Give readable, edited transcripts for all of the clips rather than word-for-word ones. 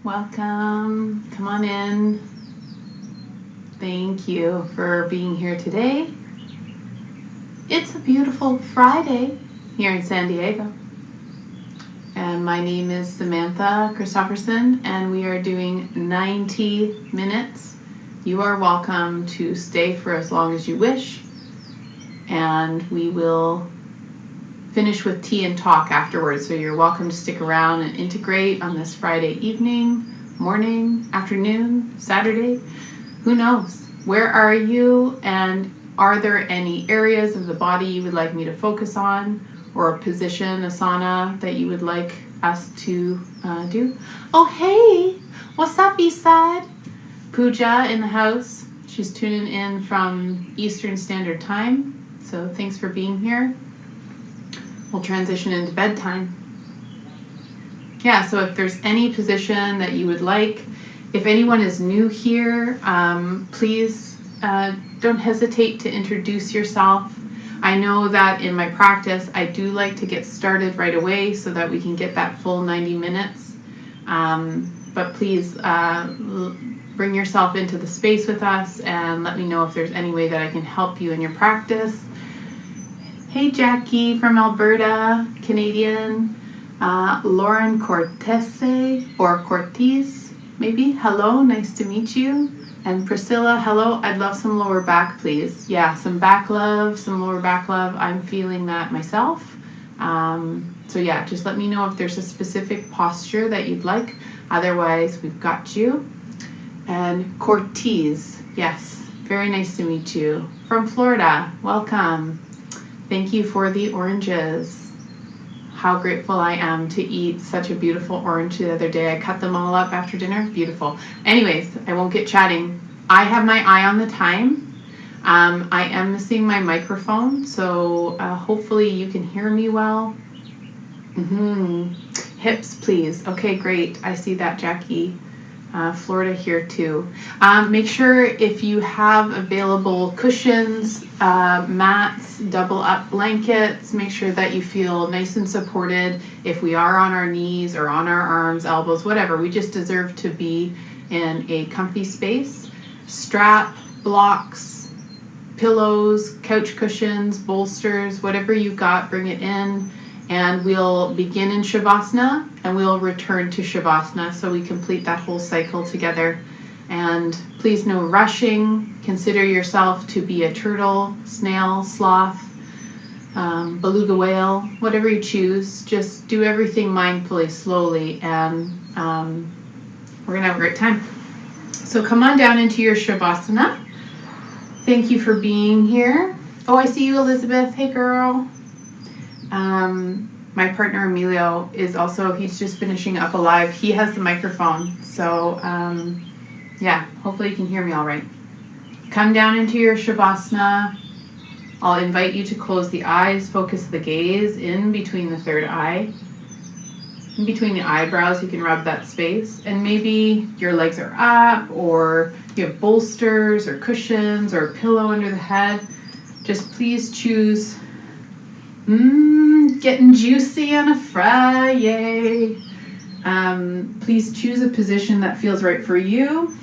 Welcome. Come on in. Thank you for being here today. It's a beautiful Friday here in San Diego. And my name is Samantha Christofferson, and we are doing 90 minutes. You are welcome to stay for as long as you wish, and we will finish with tea and talk afterwards. So you're welcome to stick around and integrate on this Friday evening, morning, afternoon, Saturday. Who knows? Where are you? And are there any areas of the body you would like me to focus on, or a position, asana, that you would like us to do? Oh, hey, what's up, Eastside? Pooja in the house. She's tuning in from Eastern Standard Time. So thanks for being here. We'll transition into bedtime. Yeah, so if there's any position that you would like, if anyone is new here, please don't hesitate to introduce yourself. I know that in my practice, I do like to get started right away so that we can get that full 90 minutes. But please bring yourself into the space with us and let me know if there's any way that I can help you in your practice. Hey, Jackie from Alberta, Canadian. Lauren Cortese or Cortez, maybe. Hello, nice to meet you. And Priscilla, hello. I'd love some lower back, please. Yeah, some back love, some lower back love. I'm feeling that myself. So yeah, just let me know if there's a specific posture that you'd like. Otherwise, we've got you. And Cortez, yes, very nice to meet you. From Florida, welcome. Thank you for the oranges. How grateful I am to eat such a beautiful orange the other day. I cut them all up after dinner. Beautiful. Anyways, I won't get chatting. I have my eye on the time. I am missing my microphone, so hopefully you can hear me well. Hips, please. Okay, great. I see that, Jackie. Florida here too. Make sure if you have available cushions, mats, double up blankets, make sure that you feel nice and supported. If we are on our knees or on our arms, elbows, whatever, we just deserve to be in a comfy space. Strap, blocks, pillows, couch cushions, bolsters, whatever you've got, bring it in. And we'll begin in Shavasana and we'll return to Shavasana so we complete that whole cycle together. And please no rushing. Consider yourself to be a turtle, snail, sloth, beluga whale, whatever you choose. Just do everything mindfully, slowly, and we're going to have a great time. So come on down into your Shavasana. Thank you for being here. Oh, I see you, Elizabeth. Hey, girl. My partner Emilio is also, he's just finishing up a live. He has the microphone. So, yeah, hopefully you can hear me all right. Come down into your Shavasana. I'll invite you to close the eyes, focus the gaze in between the third eye. In between the eyebrows, you can rub that space. And maybe your legs are up, or you have bolsters or cushions or a pillow under the head. Just please choose getting juicy on a Friday. Please choose a position that feels right for you.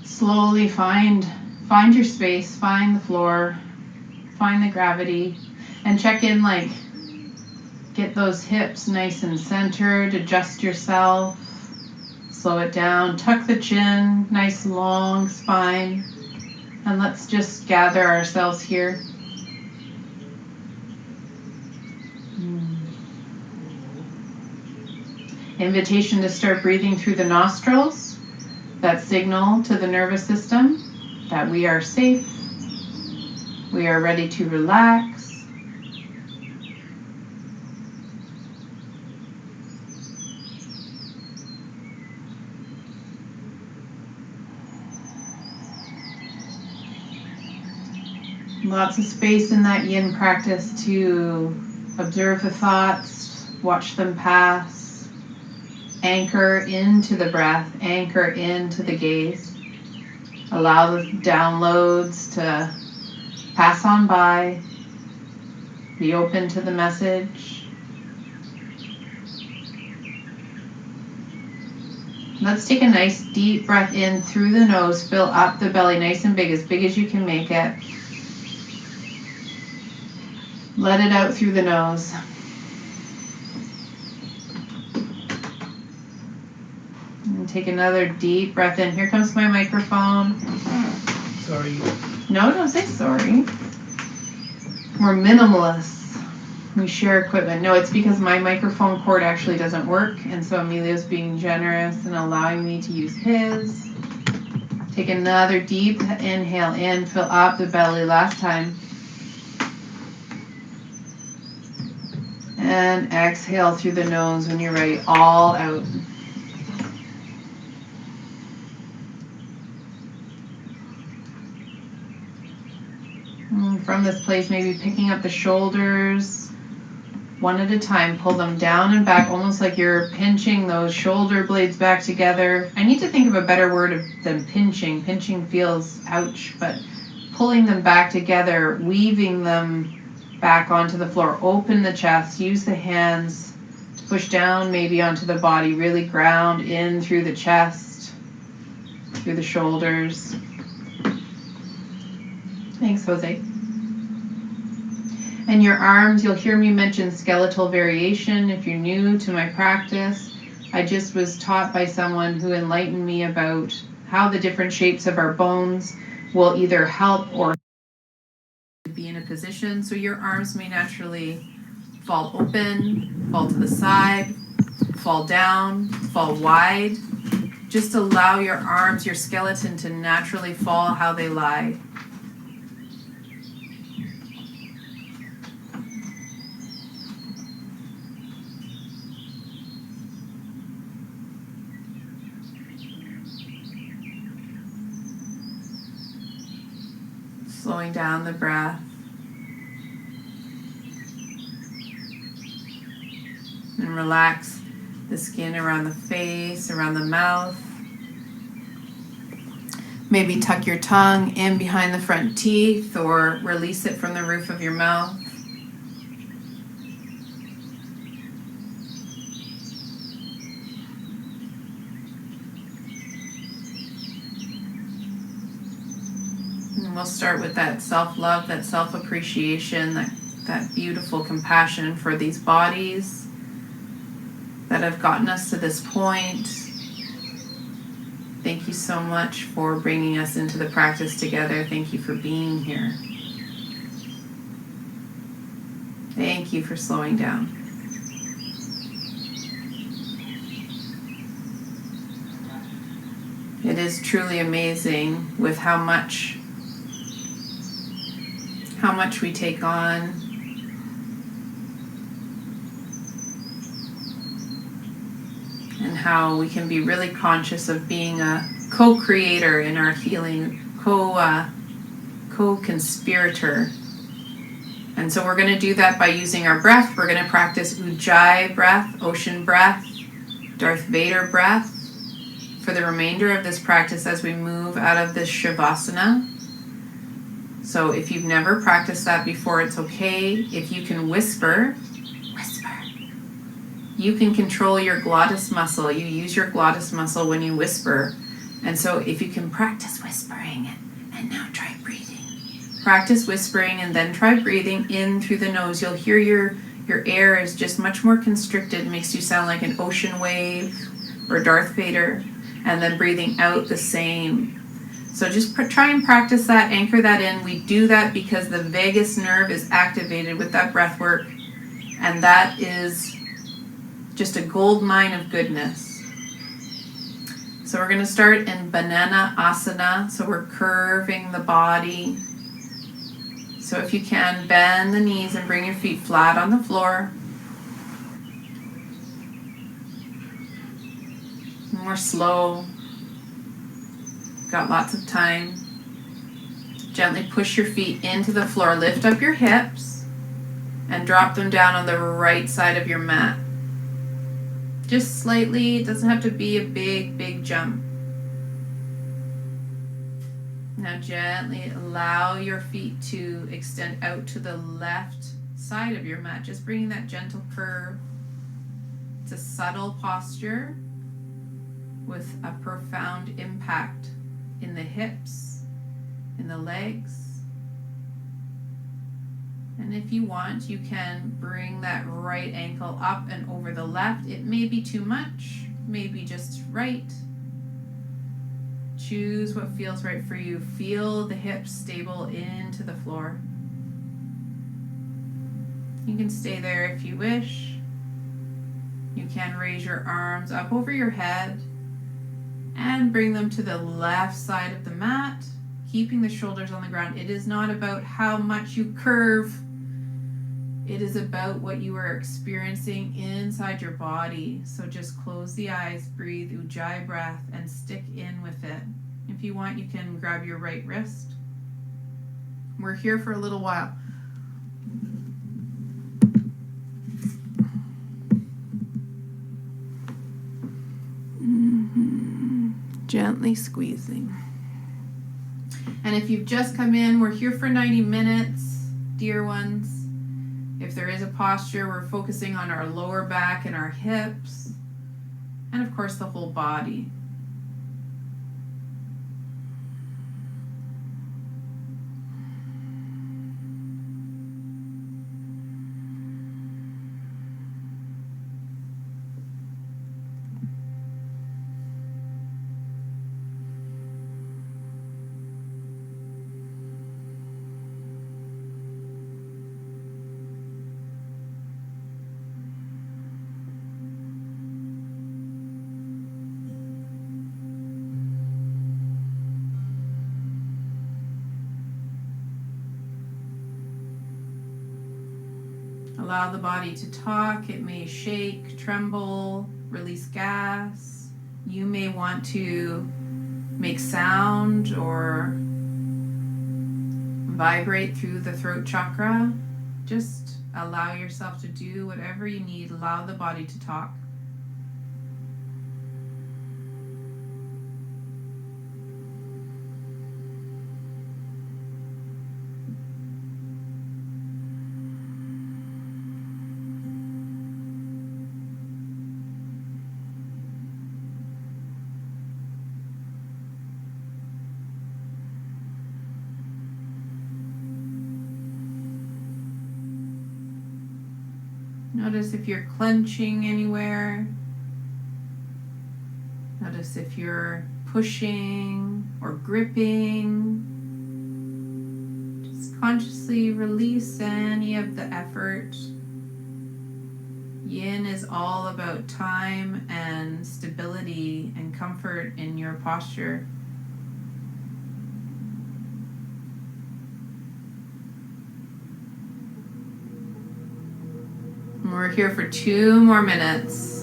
Slowly find your space, find the floor, find the gravity, and check in, like, get those hips nice and centered, adjust yourself, slow it down, tuck the chin, nice long spine, and let's just gather ourselves here. Invitation to start breathing through the nostrils. That signal to the nervous system that we are safe. We are ready to relax. Lots of space in that yin practice to observe the thoughts, watch them pass. Anchor into the breath, anchor into the gaze. Allow the downloads to pass on by. Be open to the message. Let's take a nice deep breath in through the nose. Fill up the belly nice and big as you can make it. Let it out through the nose. And take another deep breath in. Here comes my microphone. Sorry. No, don't say sorry. We're minimalists. We share equipment. No, it's because my microphone cord actually doesn't work, and so Emilio's being generous and allowing me to use his. Take another deep inhale in. Fill up the belly last time. And exhale through the nose when you're ready. All out. And from this place, maybe picking up the shoulders one at a time. Pull them down and back, almost like you're pinching those shoulder blades back together. I need to think of a better word than pinching. Pinching feels ouch, but pulling them back together, weaving them back onto the floor. Open the chest. Use the hands to push down maybe onto the body. Really ground in through the chest, through the shoulders. Thanks, Jose. And your arms, you'll hear me mention skeletal variation if you're new to my practice. I just was taught by someone who enlightened me about how the different shapes of our bones will either help or be in a position. So your arms may naturally fall open, fall to the side, fall down, fall wide. Just allow your arms, your skeleton to naturally fall how they lie. Slowing down the breath. And relax the skin around the face, around the mouth. Maybe tuck your tongue in behind the front teeth or release it from the roof of your mouth. And we'll start with that self-love, that self-appreciation, that beautiful compassion for these bodies that have gotten us to this point. Thank you so much for bringing us into the practice together. Thank you for being here. Thank you for slowing down. It is truly amazing with how much we take on. And how we can be really conscious of being a co-creator in our healing, co-conspirator. And so we're going to do that by using our breath. We're going to practice Ujjayi breath, ocean breath, Darth Vader breath for the remainder of this practice as we move out of this Shavasana. So if you've never practiced that before, it's okay. If you can whisper. You can control your glottis muscle. You use your glottis muscle when you whisper. And so if you can practice whispering and now try breathing. Practice whispering and then try breathing in through the nose. You'll hear your air is just much more constricted. It makes you sound like an ocean wave or Darth Vader. And then breathing out the same. So just try and practice that, anchor that in. We do that because the vagus nerve is activated with that breath work. And that is just a gold mine of goodness. So we're going to start in banana asana. So we're curving the body. So if you can, bend the knees and bring your feet flat on the floor. More slow. Got lots of time. Gently push your feet into the floor. Lift up your hips and drop them down on the right side of your mat. Just slightly. It doesn't have to be a big jump. Now gently allow your feet to extend out to the left side of your mat. Just bringing that gentle curve. It's a subtle posture. with a profound impact in the hips, in the legs. And if you want, you can bring that right ankle up and over the left. It may be too much, maybe just right. Choose what feels right for you. Feel the hips stable into the floor. You can stay there if you wish. You can raise your arms up over your head and bring them to the left side of the mat, keeping the shoulders on the ground. It is not about how much you curve. It is about what you are experiencing inside your body. So just close the eyes, breathe Ujjayi breath, and stick in with it. If you want, you can grab your right wrist. We're here for a little while. Gently squeezing. And if you've just come in, we're here for 90 minutes, dear ones. If there is a posture, we're focusing on our lower back and our hips, and of course the whole body. Allow the body to talk. It may shake, tremble, release gas. You may want to make sound or vibrate through the throat chakra. Just allow yourself to do whatever you need. Allow the body to talk. Notice if you're clenching anywhere. Notice if you're pushing or gripping. Just consciously release any of the effort. Yin is all about time and stability and comfort in your posture. We're here for 2 more minutes.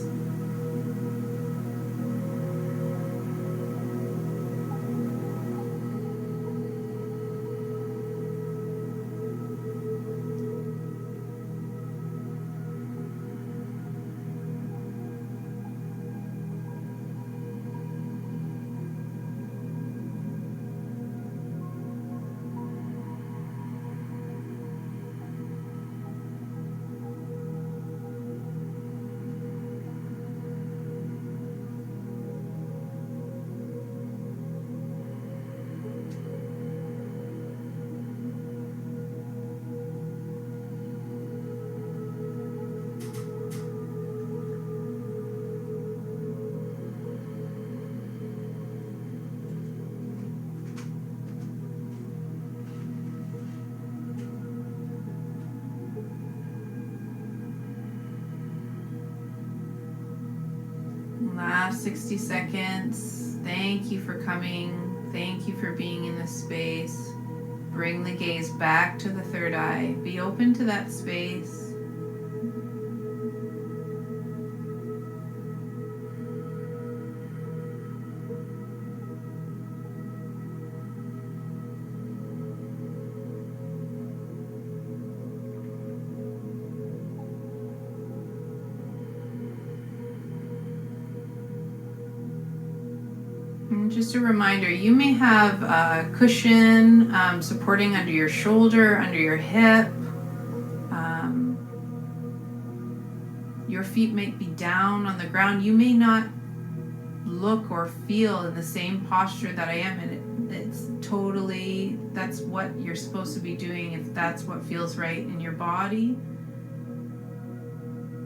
Last 60 seconds. Thank you for coming. Thank you for being in this space. Bring the gaze back to the third eye. Be open to that space. And just a reminder, you may have a cushion supporting under your shoulder, under your hip. Your feet might be down on the ground. You may not look or feel in the same posture that I am in. It's totally, that's what you're supposed to be doing if that's what feels right in your body.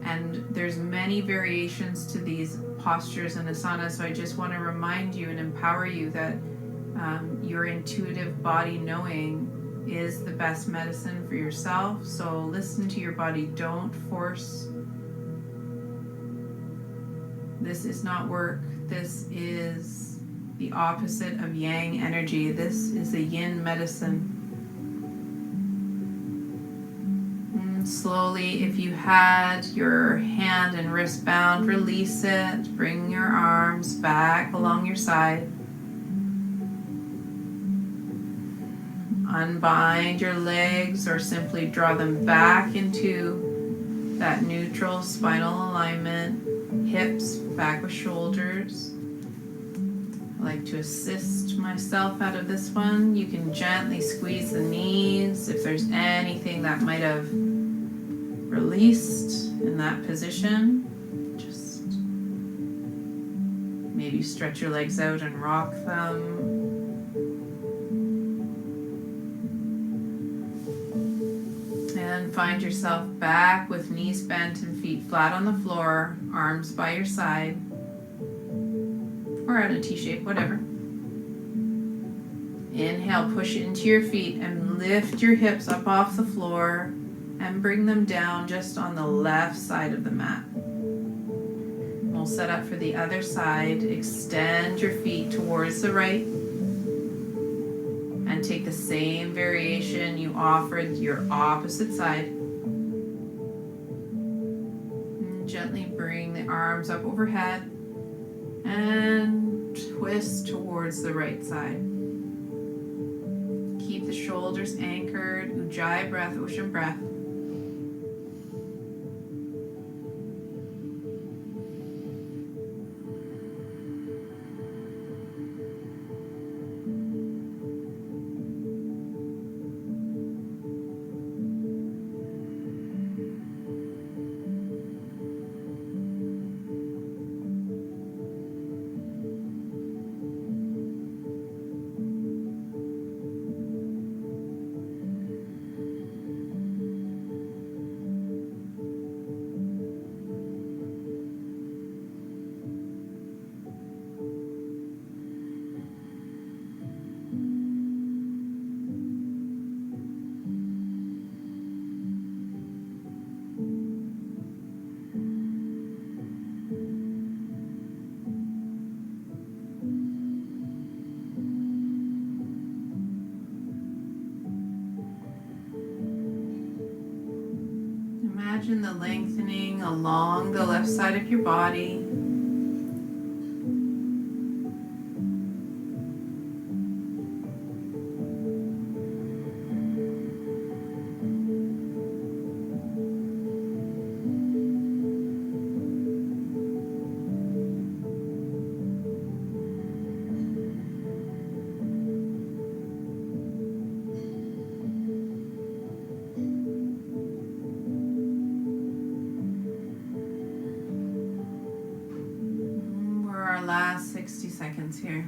And there's many variations to these postures in asana, so I just want to remind you and empower you that your intuitive body knowing is the best medicine for yourself. So listen to your body. Don't force. This is not work. This is the opposite of yang energy. This is a yin medicine. And slowly, if you had your hand and wrist bound, release it. Bring your arms back along your side. Unbind your legs or simply draw them back into that neutral spinal alignment. Hips back with shoulders. I like to assist myself out of this one. You can gently squeeze the knees if there's anything that might have released in that position. Just maybe stretch your legs out and rock them. And find yourself back with knees bent and feet flat on the floor, arms by your side, or at a T-shape, whatever. Inhale, push it into your feet and lift your hips up off the floor and bring them down just on the left side of the mat. We'll set up for the other side. Extend your feet towards the right. And take the same variation you offered your opposite side. And gently bring the arms up overhead and twist towards the right side. Keep the shoulders anchored. Ujjayi breath, ocean breath. Imagine the lengthening along the left side of your body. Last 60 seconds here.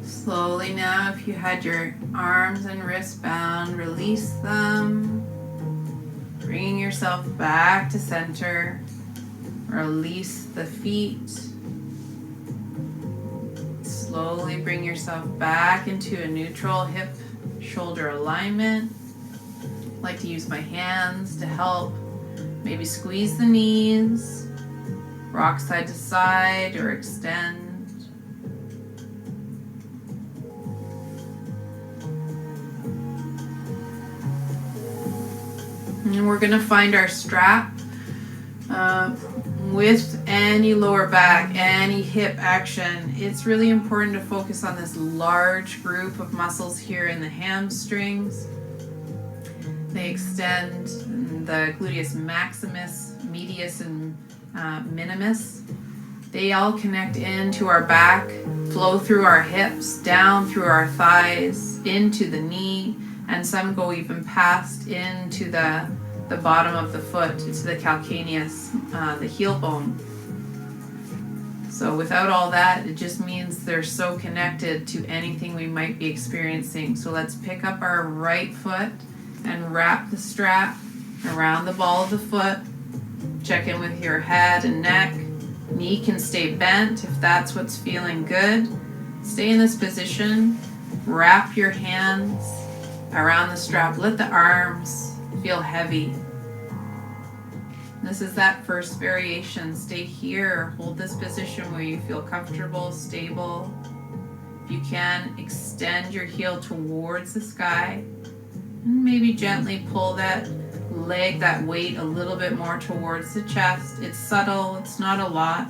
Slowly now, if you had your arms and wrists bound, release them. Bring yourself back to center. Release the feet. slowly bring yourself back into a neutral hip shoulder alignment. I like to use my hands to help. Maybe squeeze the knees, rock side to side or extend. And we're going to find our strap with any lower back, any hip action. It's really important to focus on this large group of muscles here in the hamstrings. They extend the gluteus maximus, medius, and minimus. They all connect into our back, flow through our hips, down through our thighs, into the knee, and some go even past into the bottom of the foot, into the calcaneus, the heel bone. So without all that, it just means they're so connected to anything we might be experiencing. So let's pick up our right foot and wrap the strap around the ball of the foot. Check in with your head and neck. Knee can stay bent if that's what's feeling good. Stay in this position. Wrap your hands around the strap. Let the arms feel heavy. This is that first variation. Stay here. Hold this position where you feel comfortable, stable. If you can, extend your heel towards the sky. And maybe gently pull that leg, that weight a little bit more towards the chest. It's subtle, it's not a lot.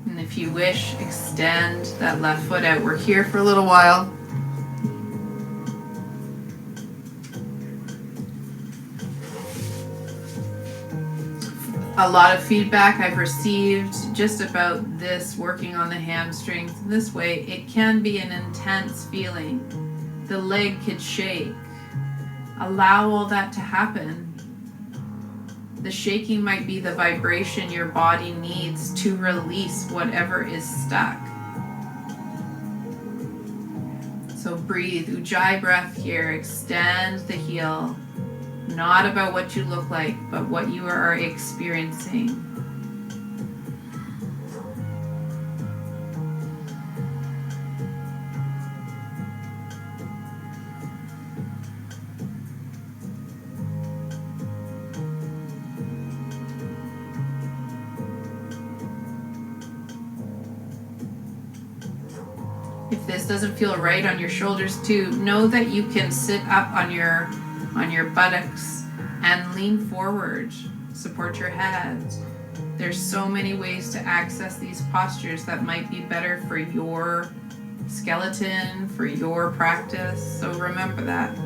And if you wish, extend that left foot out. We're here for a little while. A lot of feedback I've received just about this, working on the hamstrings this way. It can be an intense feeling. The leg could shake. Allow all that to happen. The shaking might be the vibration your body needs to release whatever is stuck. So breathe, Ujjayi breath here. Extend the heel. Not about what you look like, but what you are experiencing. If this doesn't feel right on your shoulders too, know that you can sit up on your buttocks and lean forward. Support your head. There's so many ways to access these postures that might be better for your skeleton, for your practice. So remember that.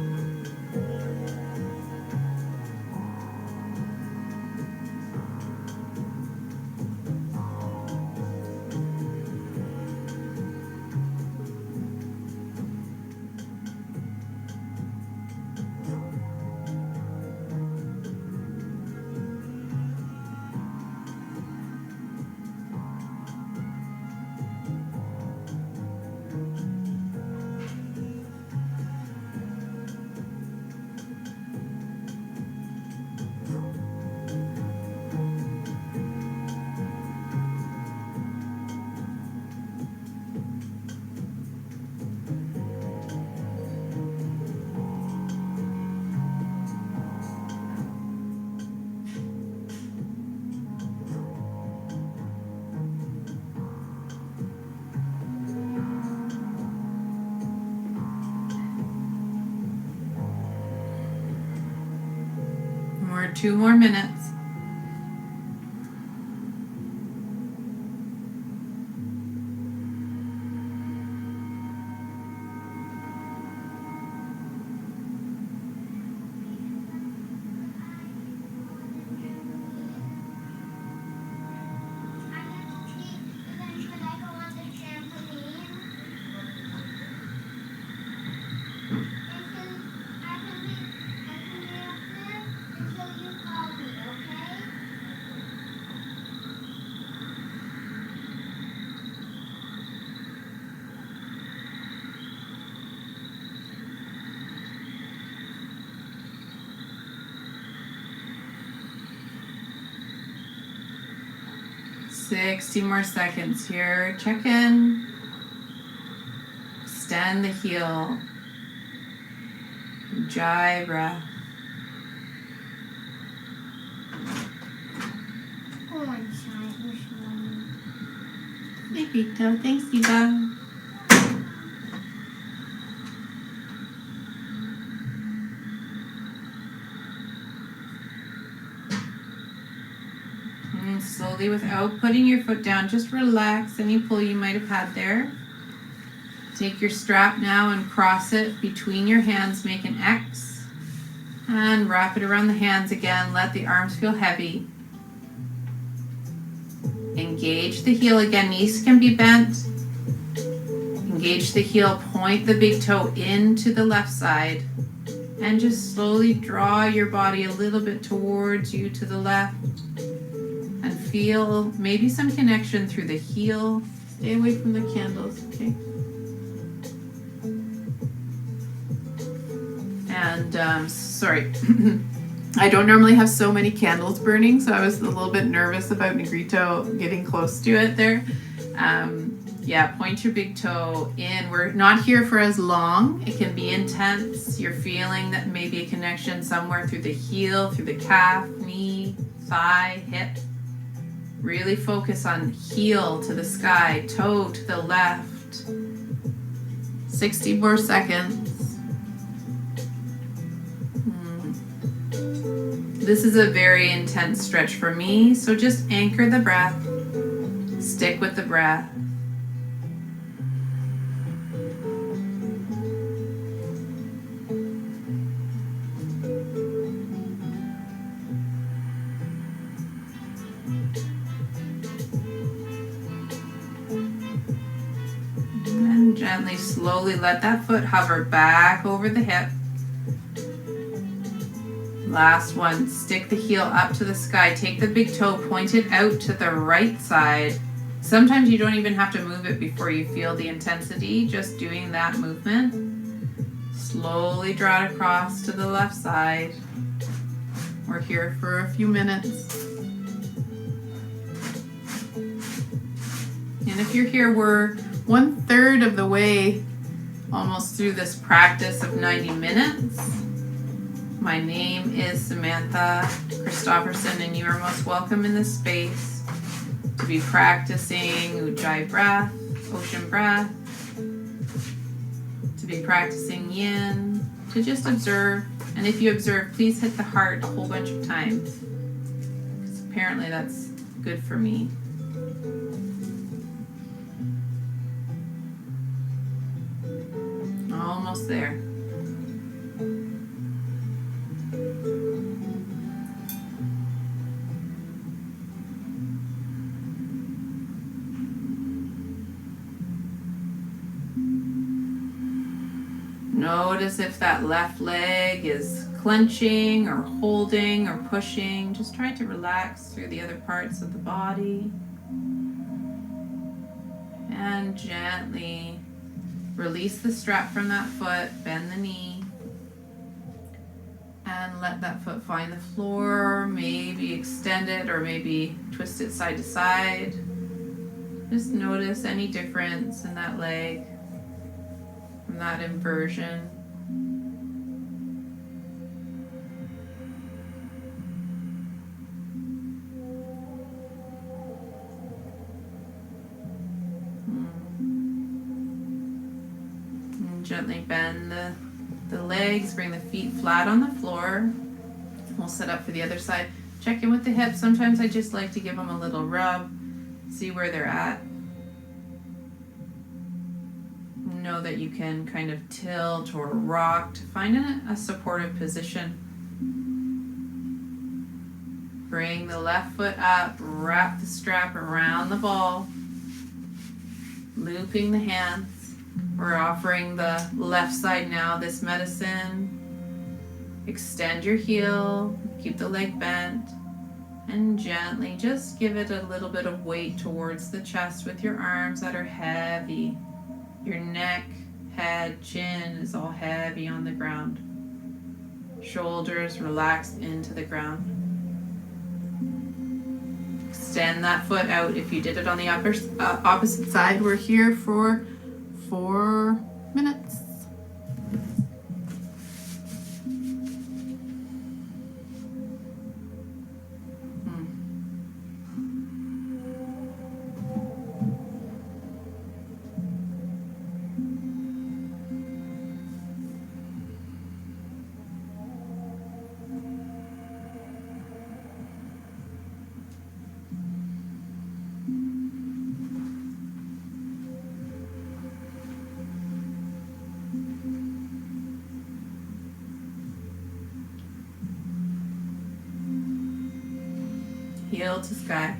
We're 2 more minutes. 60 more seconds here. Check in. Extend the heel. Ujjayi breath. Hey, Vito. Thanks, Eva. And slowly, without putting your foot down, just relax any pull you might have had there. Take your strap now and cross it between your hands, make an X. And wrap it around the hands again. Let the arms feel heavy. Engage the heel again. Knees can be bent. Engage the heel. Point the big toe into the left side. And just slowly draw your body a little bit towards you to the left. And feel maybe some connection through the heel. Stay away from the candles, okay? And sorry, I don't normally have so many candles burning, so I was a little bit nervous about Negrito getting close to it there. Yeah, point your big toe in. We're not here for as long. It can be intense. You're feeling that maybe a connection somewhere through the heel, through the calf, knee, thigh, hip. Really focus on heel to the sky, toe to the left. 60 more seconds. This is a very intense stretch for me, so just anchor the breath. Stick with the breath. And gently, slowly let that foot hover back over the hip. Last one, stick the heel up to the sky. Take the big toe, point it out to the right side. Sometimes you don't even have to move it before you feel the intensity, just doing that movement. Slowly draw it across to the left side. We're here for a few minutes. And if you're here, we're 1/3 of the way almost through this practice of 90 minutes. My name is Samantha Christofferson, and you are most welcome in this space to be practicing Ujjayi breath, ocean breath, to be practicing yin, to just observe. And if you observe, please hit the heart a whole bunch of times, because apparently that's good for me. Almost there. Notice if that left leg is clenching or holding or pushing. Just try to relax through the other parts of the body. And gently release the strap from that foot, bend the knee, and let that foot find the floor. Maybe extend it or maybe twist it side to side. Just notice any difference in that leg from that inversion. And gently bend the legs, bring the feet flat on the floor. We'll set up for the other side. Check in with the hips. Sometimes I just like to give them a little rub, see where they're at. Know that you can kind of tilt or rock to find a supportive position. Bring the left foot up, wrap the strap around the ball, looping the hands. We're offering the left side now this medicine. Extend your heel, keep the leg bent, and gently just give it a little bit of weight towards the chest with your arms that are heavy. Your neck, head, chin is all heavy on the ground. Shoulders relaxed into the ground. extend that foot out. If you did it on the opposite side, we're here for 4 minutes. Heel to sky.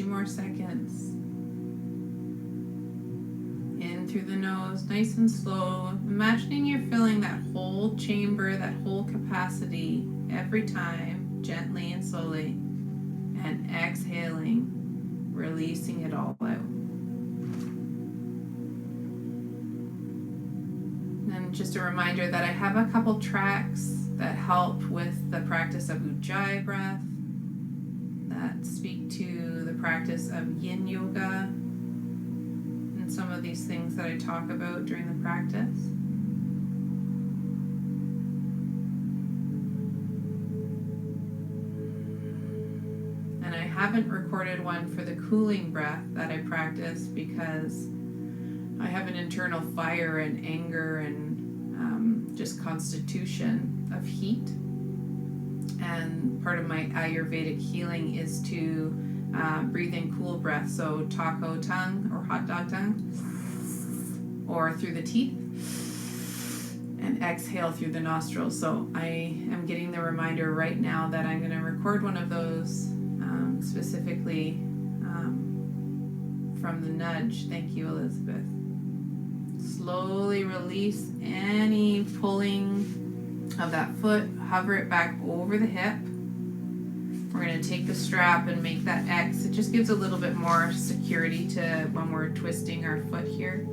More seconds. In through the nose, nice and slow. Imagining you're filling that whole chamber, that whole capacity every time, gently and slowly. And exhaling, releasing it all out. And just a reminder that I have a couple tracks that help with the practice of Ujjayi breath, that speak to the practice of Yin Yoga and some of these things that I talk about during the practice. And I haven't recorded one for the cooling breath that I practice because I have an internal fire and anger and just constitution of heat. And part of my Ayurvedic healing is to breathe in cool breath, so taco tongue or hot dog tongue, or through the teeth, and exhale through the nostrils. So I am getting the reminder right now that I'm going to record one of those specifically from the nudge. Thank you, Elizabeth. Slowly release any pulling of that foot, hover it back over the hip. We're going to take the strap and make that X. It just gives a little bit more security to when we're twisting our foot here.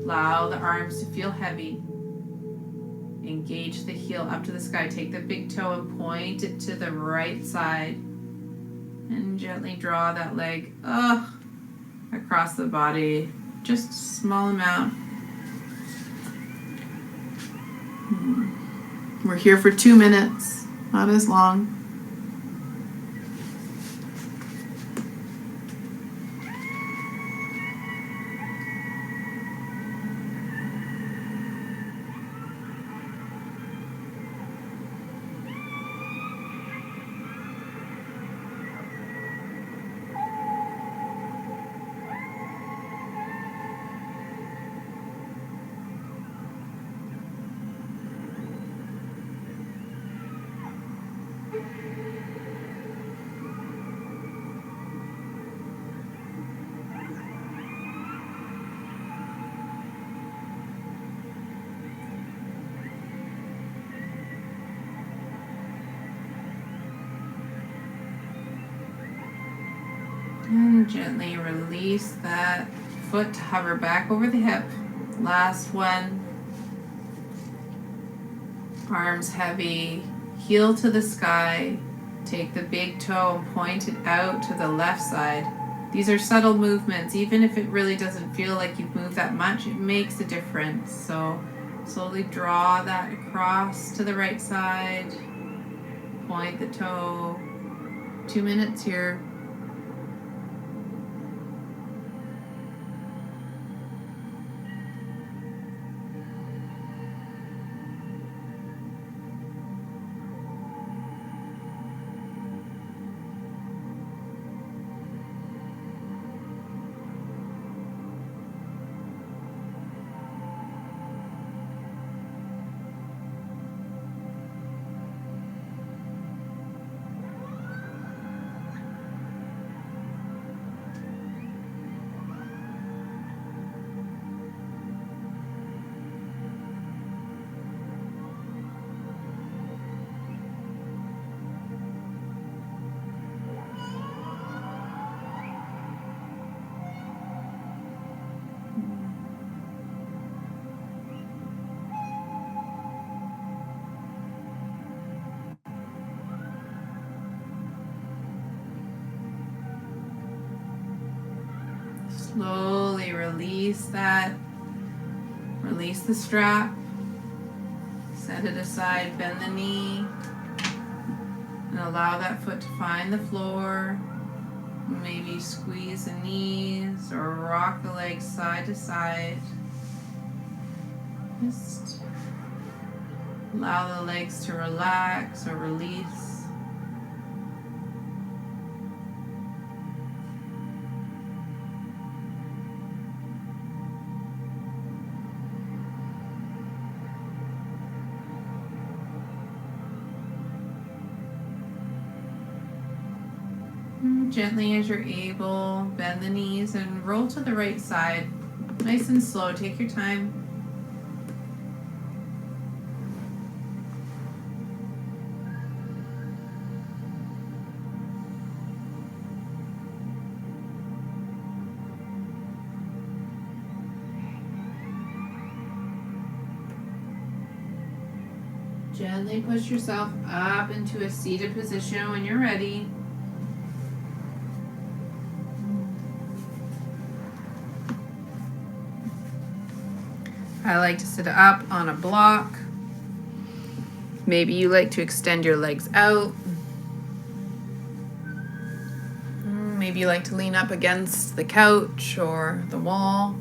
Allow the arms to feel heavy. Engage the heel up to the sky. Take the big toe and point it to the right side. And gently draw that leg across the body. Just a small amount. We're here for 2 minutes, not as long. And gently release that foot to hover back over the hip. Last one. Arms heavy, heel to the sky. Take the big toe and point it out to the left side. These are subtle movements. Even if it really doesn't feel like you've moved that much, it makes a difference. So Slowly draw that across to the right side. Point the toe. 2 minutes here. Slowly release that. Release the strap. Set it aside, bend the knee. And allow that foot to find the floor. Maybe squeeze the knees or rock the legs side to side. Just allow the legs to relax or release. Gently as you're able, bend the knees and roll to the right side. Nice and slow, take your time. Gently push yourself up into a seated position when you're ready. I like to sit up on a block. Maybe you like to extend your legs out. Maybe you like to lean up against the couch or the wall.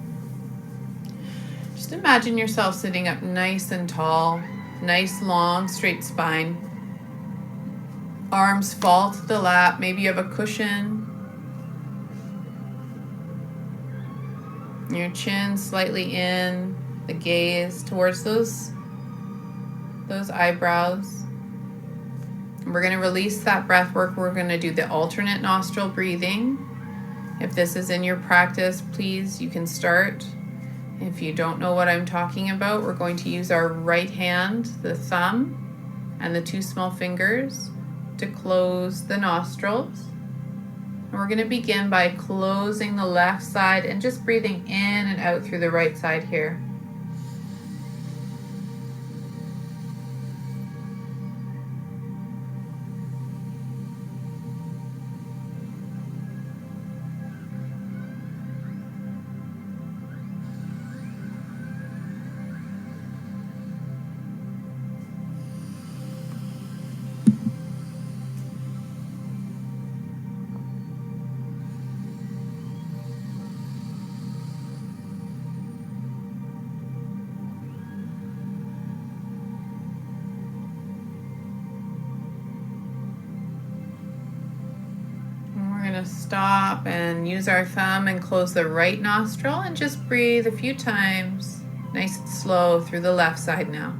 Just imagine yourself sitting up nice and tall, nice, long, straight spine. Arms fall to the lap. Maybe you have a cushion. Your chin slightly in. The gaze towards those eyebrows. And we're going to release that breath work. We're going to do the alternate nostril breathing. If this is in your practice, please, you can start. If you don't know what I'm talking about, we're going to use our right hand, the thumb, and the 2 small fingers to close the nostrils. And we're going to begin by closing the left side and just breathing in and out through the right side here. Stop and use our thumb and close the right nostril and just breathe a few times, nice and slow through the left side now.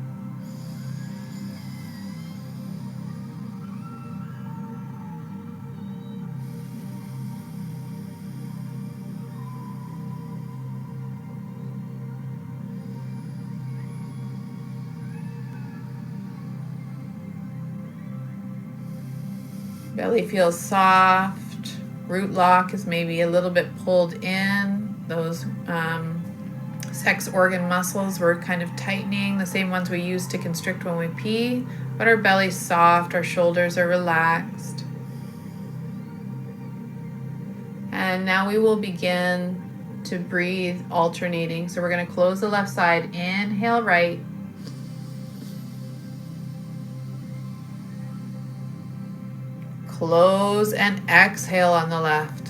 Belly feels soft. Root lock is maybe a little bit pulled in. Those sex organ muscles we're kind of tightening, the same ones we use to constrict when we pee, but our belly's soft, our shoulders are relaxed. And now we will begin to breathe alternating. So we're going to close the left side, inhale right, Close and exhale on the left.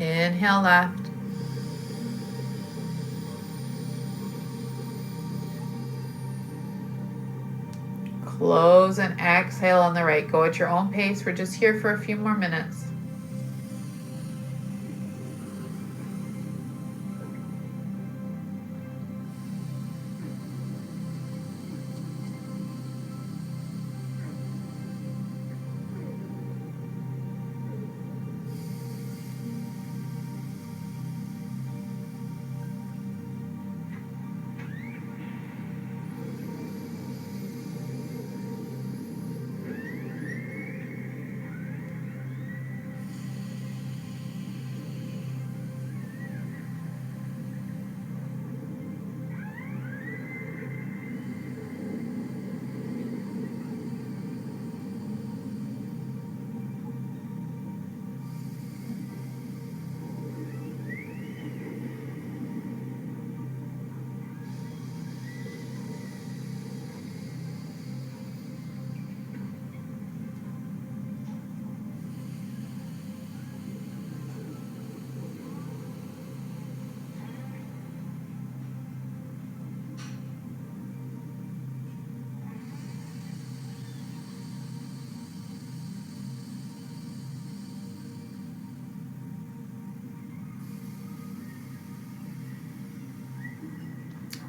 Inhale left. Close and exhale on the right. Go at your own pace. We're just here for a few more minutes.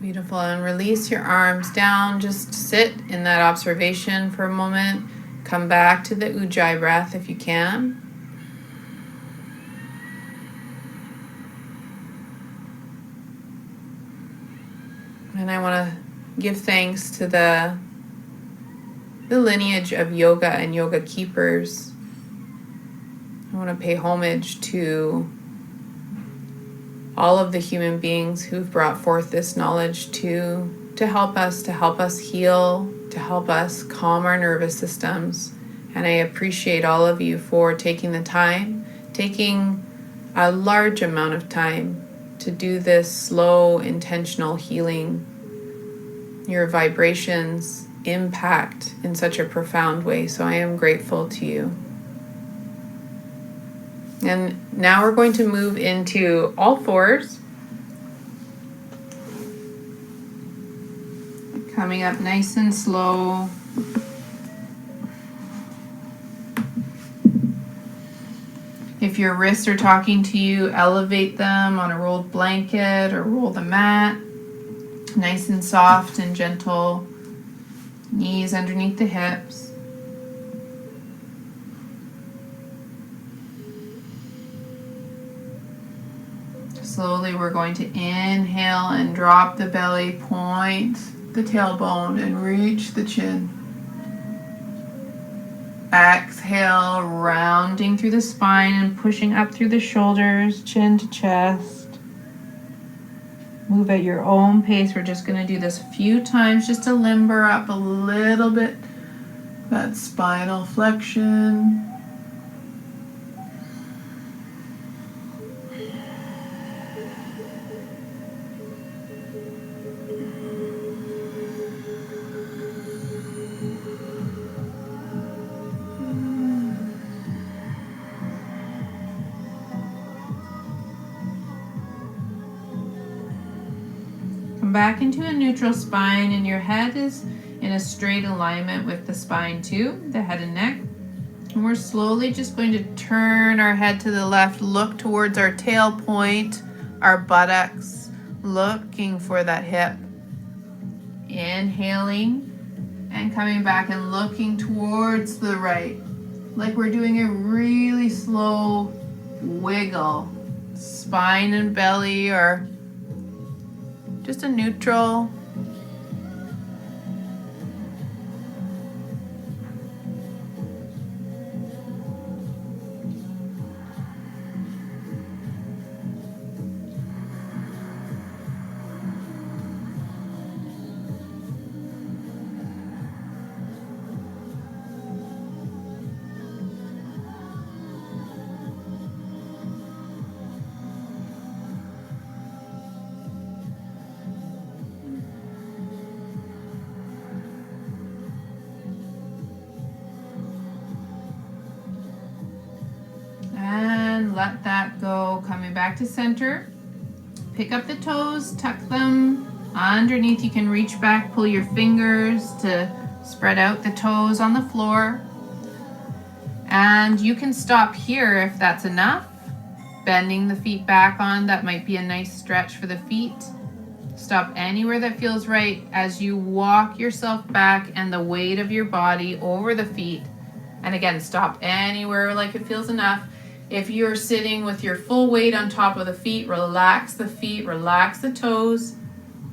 Beautiful. And release your arms down. Just sit in that observation for a moment. Come back to the Ujjayi breath if you can. And I want to give thanks to the lineage of yoga and yoga keepers. I want to pay homage to all of the human beings who've brought forth this knowledge to help us heal, to help us calm our nervous systems. And I appreciate all of you for taking the time, taking a large amount of time to do this slow, intentional healing. Your vibrations impact in such a profound way, so I am grateful to you. And now we're going to move into all fours. Coming up nice and slow. If your wrists are talking to you, elevate them on a rolled blanket or roll the mat. Nice and soft and gentle. Knees underneath the hips. Slowly we're going to inhale and drop the belly, point the tailbone and reach the chin. Exhale, rounding through the spine and pushing up through the shoulders, chin to chest. Move at your own pace. We're just going to do this a few times just to limber up a little bit. That spinal flexion. Back into a neutral spine, and your head is in a straight alignment with the spine too, the head and neck. And we're slowly just going to turn our head to the left, look towards our tail point, our buttocks, looking for that hip. Inhaling and coming back and looking towards the right, like we're doing a really slow wiggle. Spine and belly are just a neutral. back to center. Pick up the toes, tuck them underneath. You can reach back, pull your fingers to spread out the toes on the floor. And you can stop here if that's enough. Bending the feet back on, that might be a nice stretch for the feet. Stop anywhere that feels right as you walk yourself back and the weight of your body over the feet. And again, stop anywhere like it feels enough. If you're sitting with your full weight on top of the feet, relax the toes,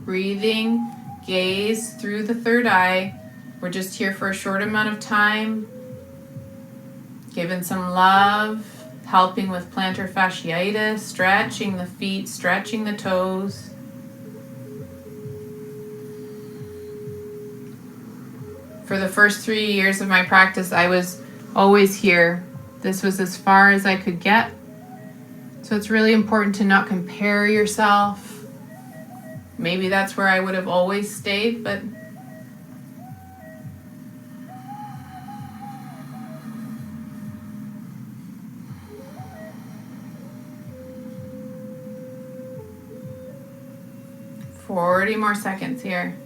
breathing, gaze through the third eye. We're just here for a short amount of time, giving some love, helping with plantar fasciitis, stretching the feet, stretching the toes. For the first 3 years of my practice, I was always here. This was as far as I could get. So it's really important to not compare yourself. Maybe that's where I would have always stayed, but "40 more seconds here."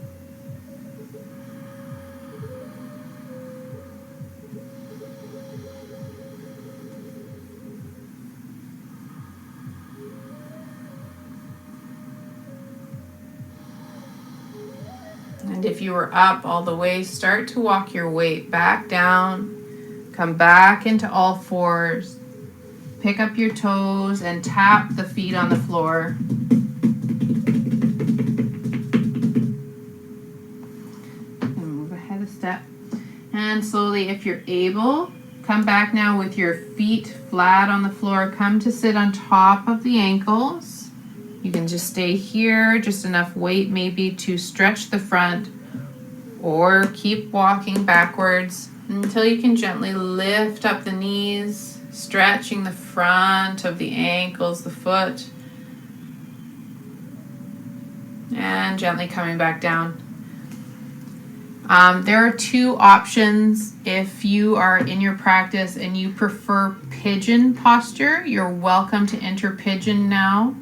And if you were up all the way, start to walk your weight back down. Come back into all fours. Pick up your toes and tap the feet on the floor. And move ahead a step. And slowly, if you're able, come back now with your feet flat on the floor. Come to sit on top of the ankles. You can just stay here, just enough weight maybe to stretch the front, or keep walking backwards until you can gently lift up the knees, stretching the front of the ankles, the foot, and gently coming back down. There are two options if you are in your practice and you prefer pigeon posture. You're welcome to enter pigeon now.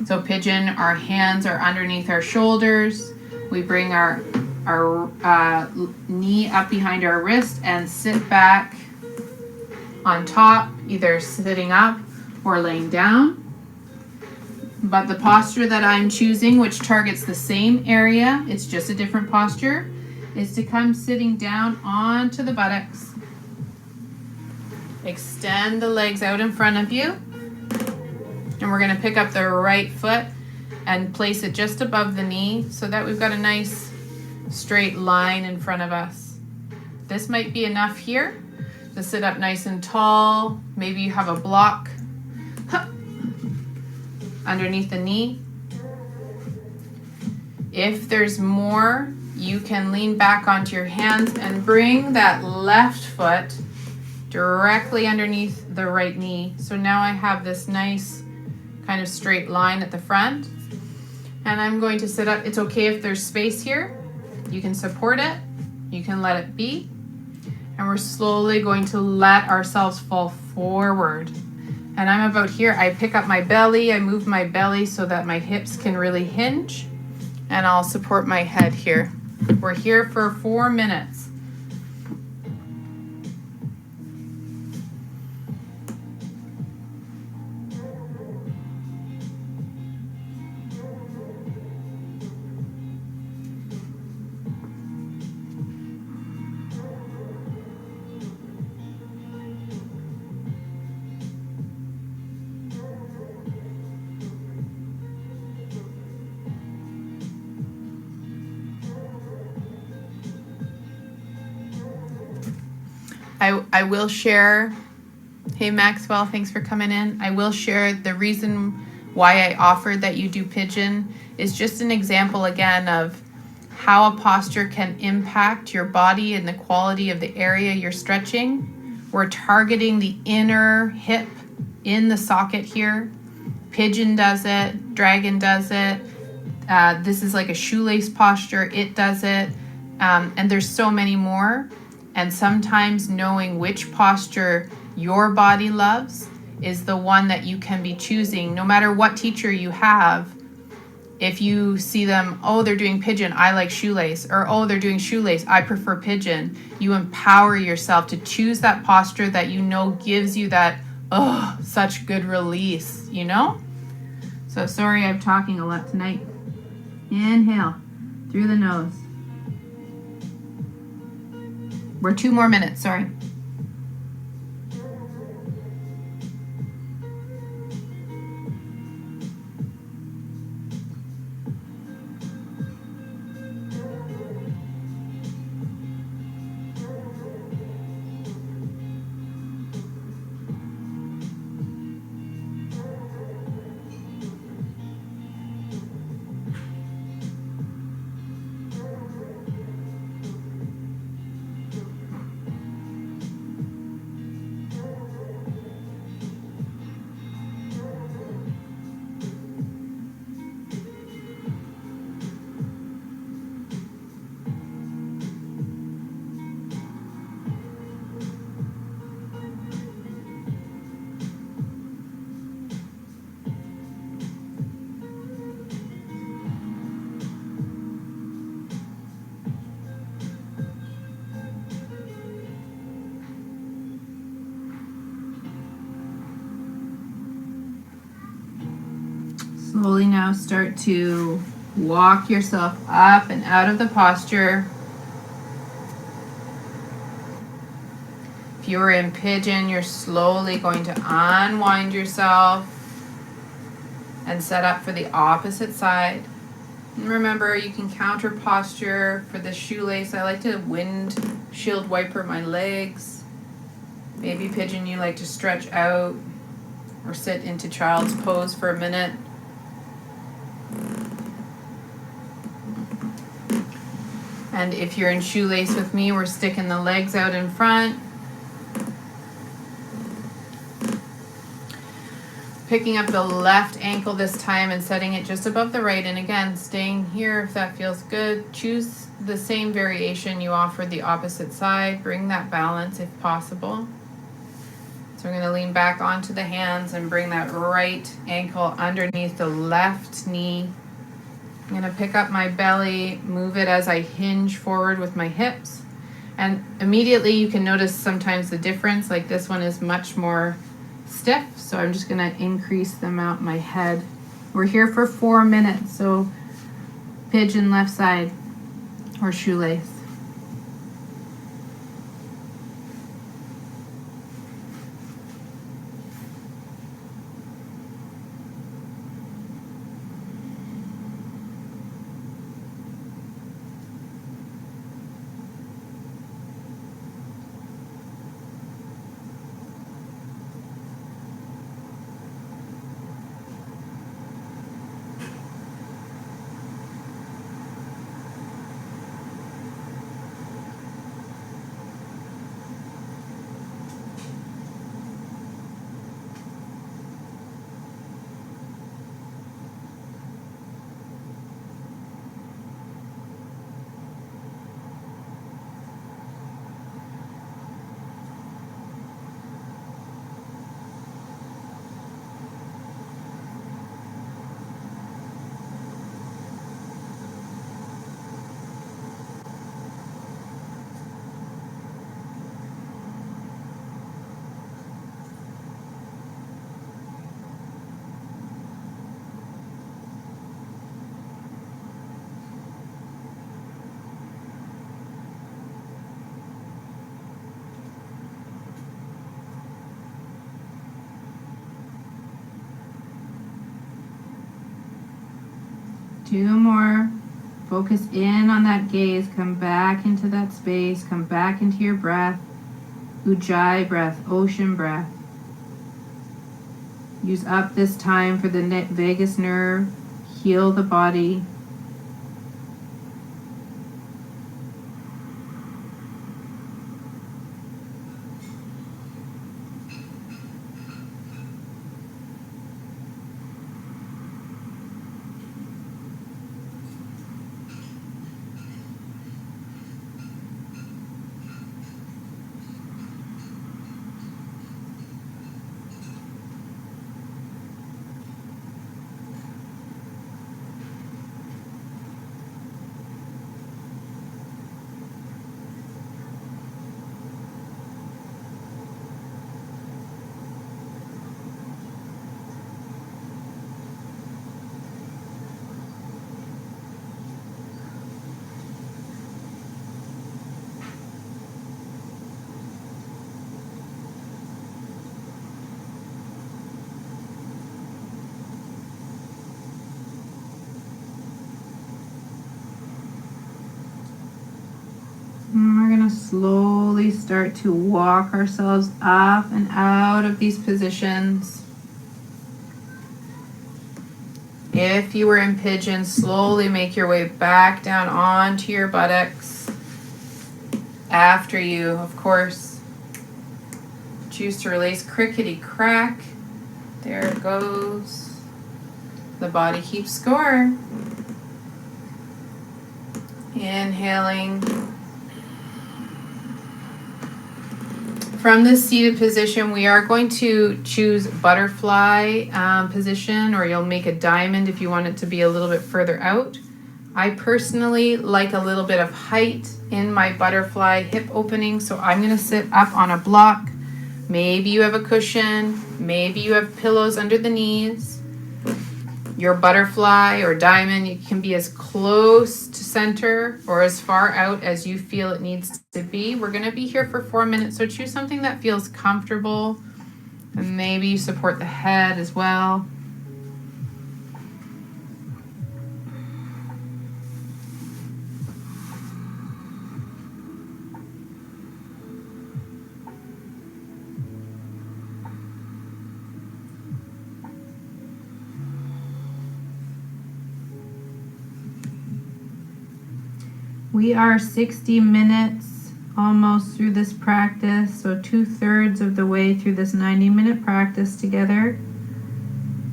So pigeon, our hands are underneath our shoulders. We bring our knee up behind our wrist and sit back on top, either sitting up or laying down. But the posture that I'm choosing, which targets the same area, it's just a different posture, is to come sitting down onto the buttocks. Extend the legs out in front of you. And we're going to pick up the right foot and place it just above the knee so that we've got a nice straight line in front of us. This might be enough here to sit up nice and tall. Maybe you have a block underneath the knee. If there's more, you can lean back onto your hands and bring that left foot directly underneath the right knee. So now I have this nice kind of straight line at the front. And I'm going to sit up. It's okay if there's space here. You can support it. You can let it be. And we're slowly going to let ourselves fall forward. And I'm about here. I pick up my belly. I move my belly so that my hips can really hinge. And I'll support my head here. We're here for 4 minutes. I will share, hey Maxwell, thanks for coming in. I will share the reason why I offered that you do pigeon is just an example again of how a posture can impact your body and the quality of the area you're stretching. We're targeting the inner hip in the socket here. Pigeon does it, dragon does it. This is like a shoelace posture, it does it. And there's so many more. And sometimes knowing which posture your body loves is the one that you can be choosing. No matter what teacher you have, if you see them, oh, they're doing pigeon, I like shoelace, or oh, they're doing shoelace, I prefer pigeon, you empower yourself to choose that posture that you know gives you that, oh, such good release, you know? So sorry I'm talking a lot tonight. Inhale through the nose. We're 2 more minutes, sorry. Slowly now start to walk yourself up and out of the posture. If you were in pigeon, you're slowly going to unwind yourself and set up for the opposite side. And remember, you can counter posture for the shoelace. I like to windshield wiper my legs. Maybe pigeon, you like to stretch out or sit into child's pose for a minute. And if you're in shoelace with me, we're sticking the legs out in front. Picking up the left ankle this time and setting it just above the right. And again, staying here if that feels good. Choose the same variation you offered the opposite side. Bring that balance if possible. So we're going to lean back onto the hands and bring that right ankle underneath the left knee. I'm going to pick up my belly, move it as I hinge forward with my hips. And immediately you can notice sometimes the difference, like this one is much more stiff. So I'm just going to increase the amount in my head. We're here for 4 minutes. So pigeon left side or shoelace. Two more. Focus in on that gaze. Come back into that space. Come back into your breath. Ujjayi breath, ocean breath. Use up this time for the vagus nerve. Heal the body. to slowly start to walk ourselves up and out of these positions. If you were in pigeon, slowly make your way back down onto your buttocks. After you, of course, choose to release crickety crack. There it goes. The body keeps score. Inhaling. From this seated position, we are going to choose butterfly position, or you'll make a diamond if you want it to be a little bit further out. I personally like a little bit of height in my butterfly hip opening, so I'm going to sit up on a block. Maybe you have a cushion, maybe you have pillows under the knees. Your butterfly or diamond, you can be as close to center or as far out as you feel it needs to be. We're going to be here for 4 minutes, so choose something that feels comfortable, and maybe you support the head as well. We are 60 minutes almost through this practice, so 2/3 of the way through this 90-minute practice together.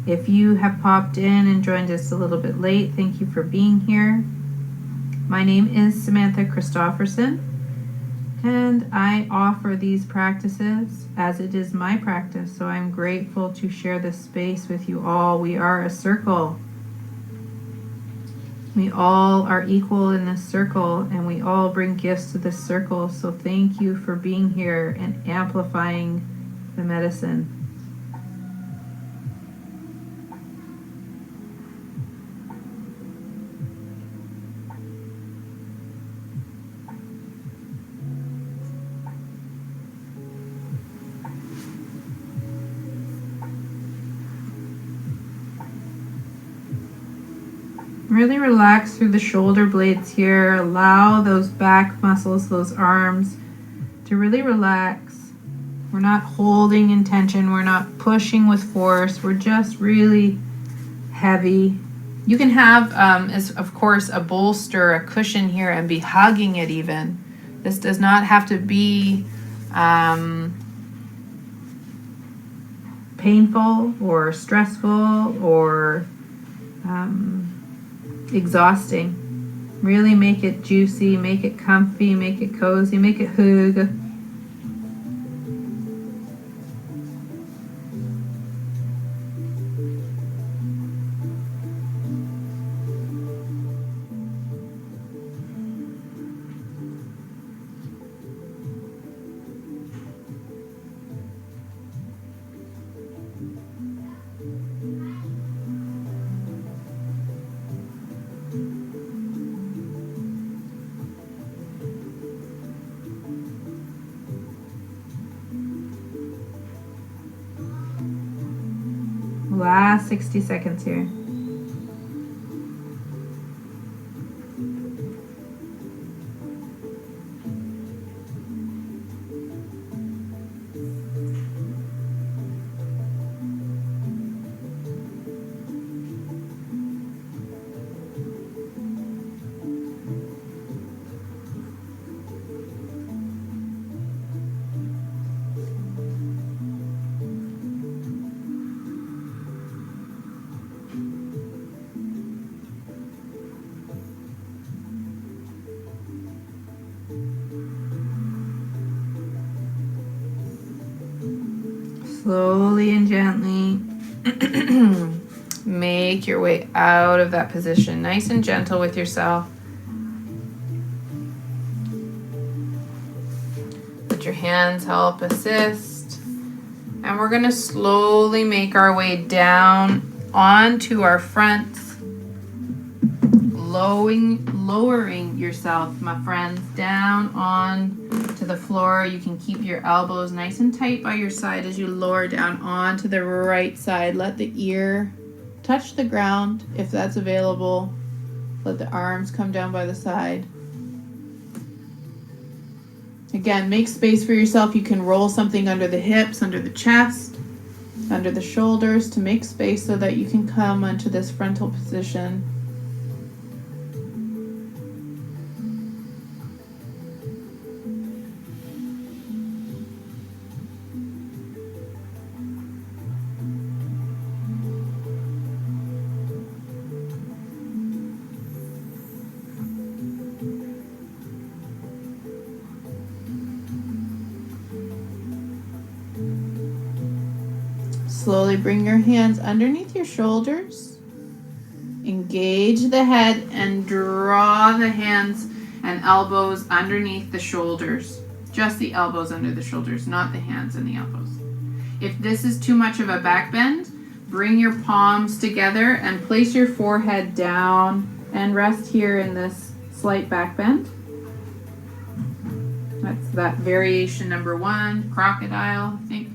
If you have popped in and joined us a little bit late, thank you for being here. My name is Samantha Christofferson, and I offer these practices as it is my practice, so I'm grateful to share this space with you all. We are a circle. We all are equal in this circle, and we all bring gifts to this circle. So thank you for being here and amplifying the medicine. Really relax through the shoulder blades here. Allow those back muscles, those arms, to really relax. We're not holding in tension. We're not pushing with force. We're just really heavy. You can have, of course, a bolster, a cushion here, and be hugging it even. This does not have to be painful or stressful or exhausting. Really make it juicy, make it comfy, make it cozy, make it hug. Last 60 seconds here. Slowly and gently make your way out of that position. Nice and gentle with yourself. Let your hands help assist. And we're going to slowly make our way down onto our fronts. Lowering yourself, my friends, down on to the floor. You can keep your elbows nice and tight by your side as you lower down onto the right side. Let the ear touch the ground if that's available. Let the arms come down by the side. Again, make space for yourself. You can roll something under the hips, under the chest, under the shoulders to make space so that you can come onto this frontal position. Slowly bring your hands underneath your shoulders. Engage the head and draw the hands and elbows underneath the shoulders. Just the elbows under the shoulders, not the hands and the elbows. If this is too much of a back bend, bring your palms together and place your forehead down and rest here in this slight back bend. That's that variation number 1, crocodile, I think.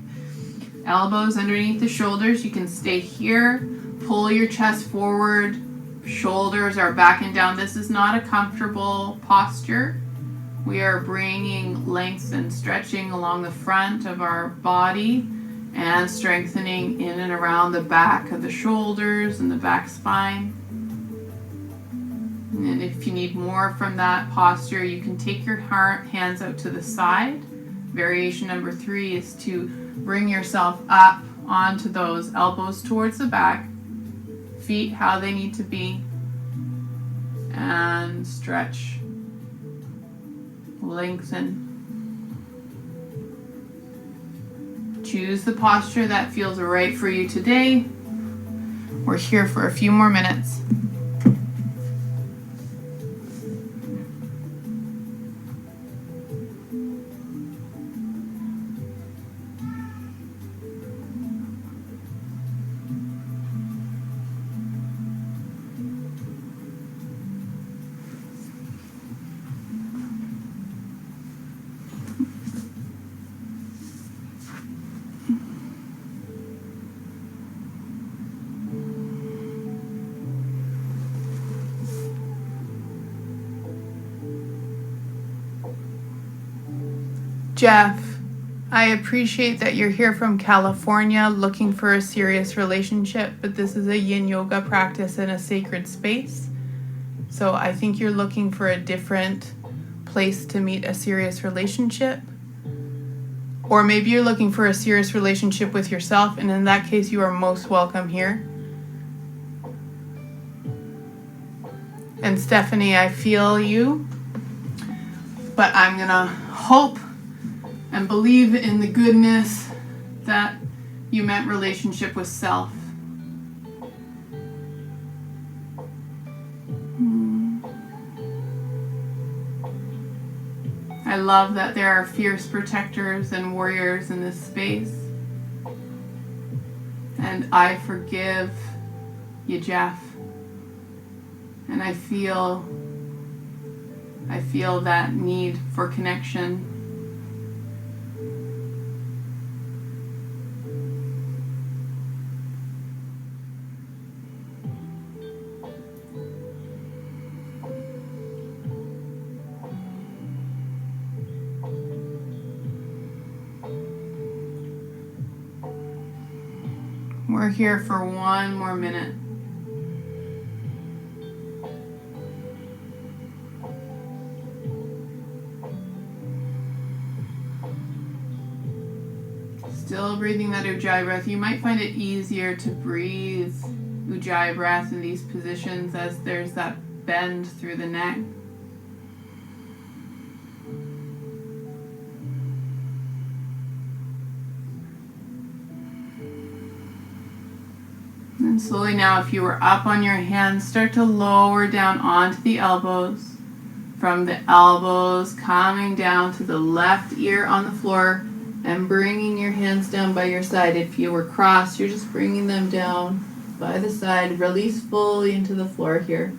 Elbows underneath the shoulders. You can stay here. Pull your chest forward. Shoulders are back and down. This is not a comfortable posture. We are bringing length and stretching along the front of our body and strengthening in and around the back of the shoulders and the back spine. And if you need more from that posture, you can take your hands out to the side. Variation number 3 is to bring yourself up onto those elbows towards the back, feet how they need to be, and stretch, lengthen. Choose the posture that feels right for you today. We're here for a few more minutes. Jeff, I appreciate that you're here from California looking for a serious relationship, but this is a yin yoga practice in a sacred space. So I think you're looking for a different place to meet a serious relationship. Or maybe you're looking for a serious relationship with yourself, and in that case, you are most welcome here. And Stephanie, I feel you, but I'm gonna hope and believe in the goodness that you meant relationship with self. I love that there are fierce protectors and warriors in this space. And I forgive you, Jeff. And I feel that need for connection. We're here for one more minute. Still breathing that Ujjayi breath. You might find it easier to breathe Ujjayi breath in these positions as there's that bend through the neck. And slowly now, if you were up on your hands, start to lower down onto the elbows. From the elbows, coming down to the left ear on the floor and bringing your hands down by your side. If you were crossed, you're just bringing them down by the side. Release fully into the floor here.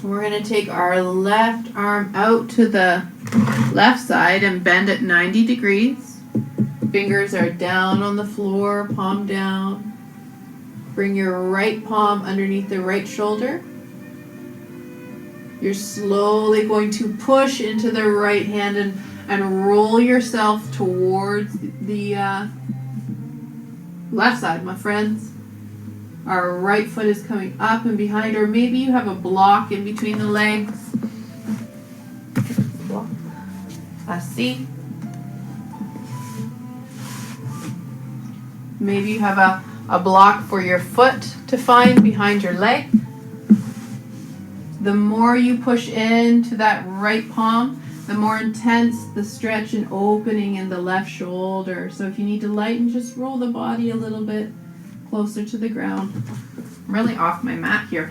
We're going to take our left arm out to the left side and bend it 90 degrees. Fingers are down on the floor, palm down. Bring your right palm underneath the right shoulder. You're slowly going to push into the right hand and roll yourself towards the left side, my friends. Our right foot is coming up and behind, or maybe you have a block in between the legs. Así. Maybe you have a block for your foot to find behind your leg. The more you push into that right palm, the more intense the stretch and opening in the left shoulder. So if you need to lighten, just roll the body a little bit closer to the ground. I'm really off my mat here.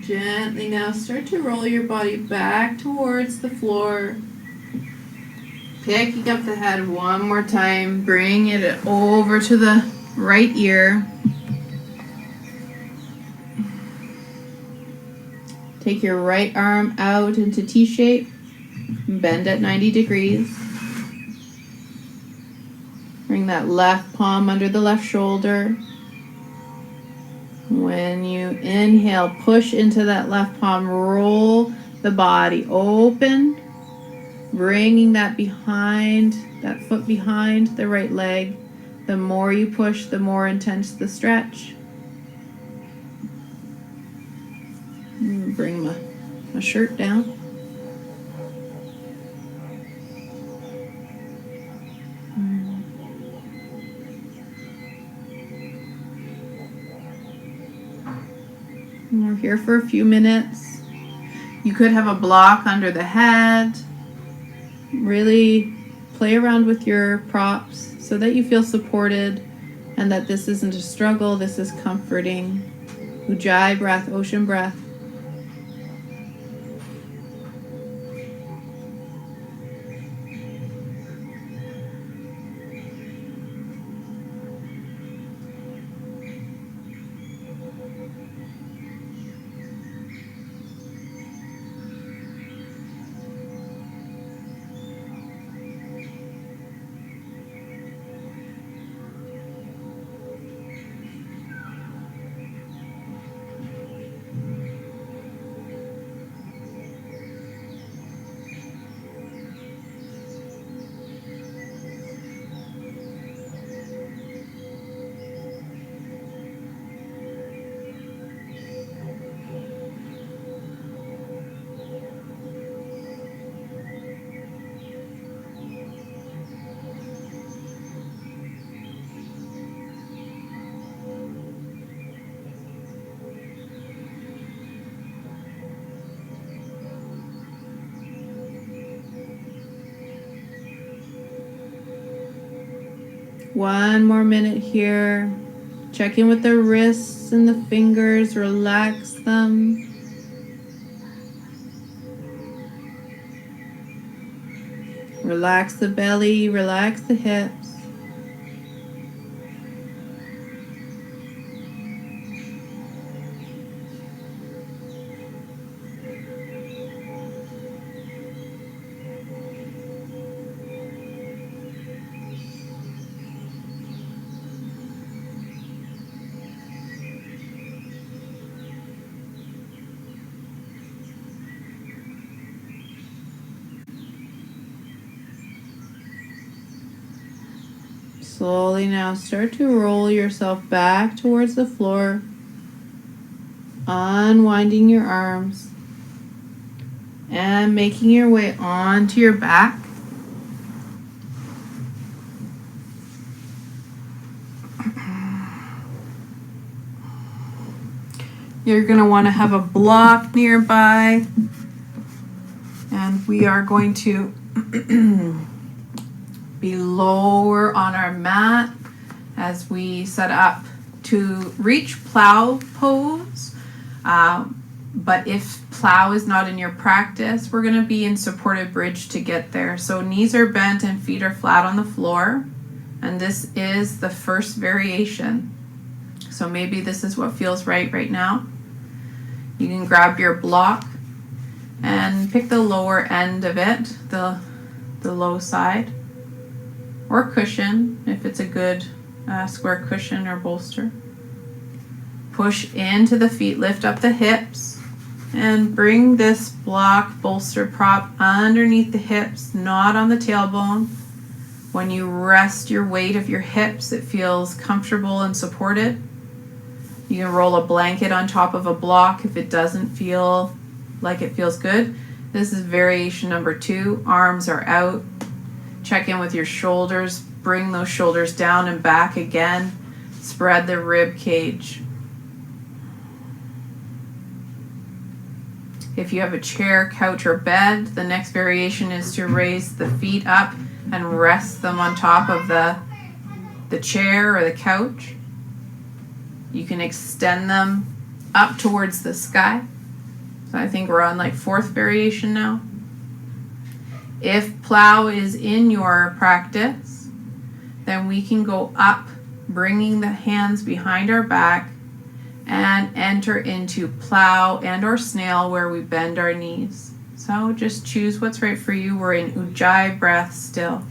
Gently now start to roll your body back towards the floor. Picking up the head one more time. Bring it over to the right ear. Take your right arm out into T-shape. Bend at 90 degrees. Bring that left palm under the left shoulder. When you inhale, push into that left palm, roll the body open, bringing that foot behind the right leg. The more you push, the more intense the stretch. Bring my shirt down. We're here for a few minutes. You could have a block under the head. Really play around with your props so that you feel supported and that this isn't a struggle, this is comforting. Ujjayi breath, ocean breath. One more minute here. Check in with the wrists and the fingers. Relax them. Relax the belly. Relax the hips. Slowly now start to roll yourself back towards the floor, unwinding your arms and making your way onto your back. You're going to want to have a block nearby, and we are going to be lower on our mat as we set up to reach plow pose. But if plow is not in your practice, we're going to be in supported bridge to get there. So knees are bent and feet are flat on the floor. And this is the first variation. So maybe this is what feels right now. You can grab your block and pick the lower end of it, the low side, or cushion if it's a good square cushion or bolster. Push into the feet, lift up the hips, and bring this block bolster prop underneath the hips, not on the tailbone. When you rest your weight of your hips, it feels comfortable and supported. You can roll a blanket on top of a block if it doesn't feel like it feels good. This is variation number 2. Arms are out. Check in with your shoulders. Bring those shoulders down and back again. Spread the rib cage. If you have a chair, couch, or bed, the next variation is to raise the feet up and rest them on top of the chair or the couch. You can extend them up towards the sky. So I think we're on like 4th variation now. If plow is in your practice, then we can go up, bringing the hands behind our back and enter into plow and or snail where we bend our knees. So just choose what's right for you. We're in Ujjayi breath still.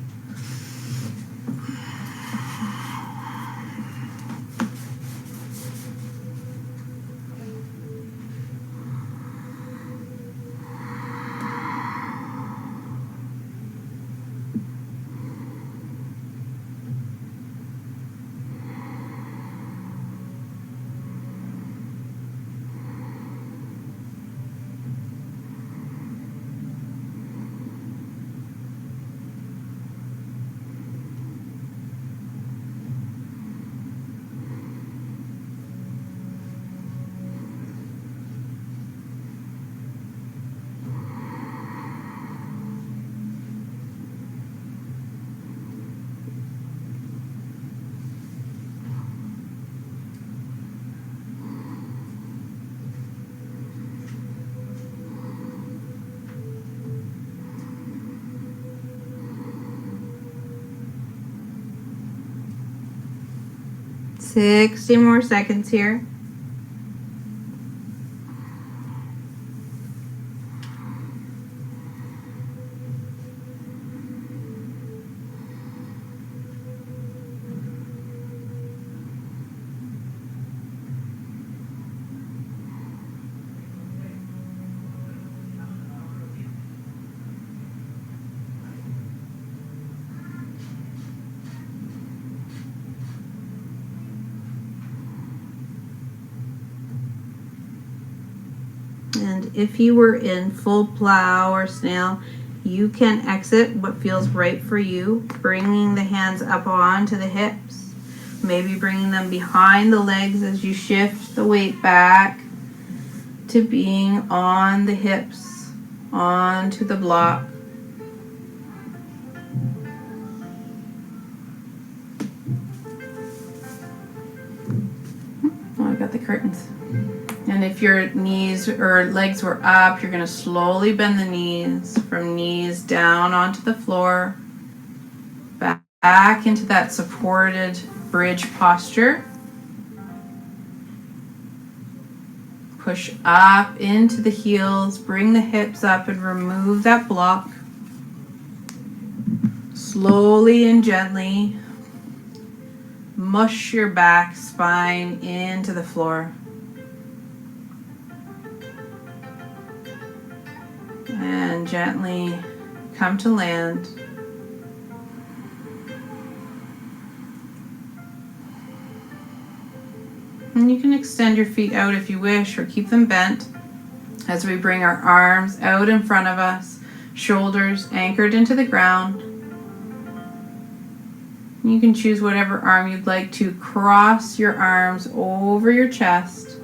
Sixty more seconds here. And if you were in full plow or snail, you can exit what feels right for you, bringing the hands up onto the hips, maybe bringing them behind the legs as you shift the weight back to being on the hips, onto the block. Oh, I got the curtains. And if your knees or legs were up, you're going to slowly bend the knees from knees down onto the floor, back into that supported bridge posture. Push up into the heels, bring the hips up and remove that block. Slowly and gently mush your back spine into the floor. And gently come to land. And you can extend your feet out if you wish, or keep them bent as we bring our arms out in front of us, shoulders anchored into the ground. You can choose whatever arm you'd like to cross your arms over your chest,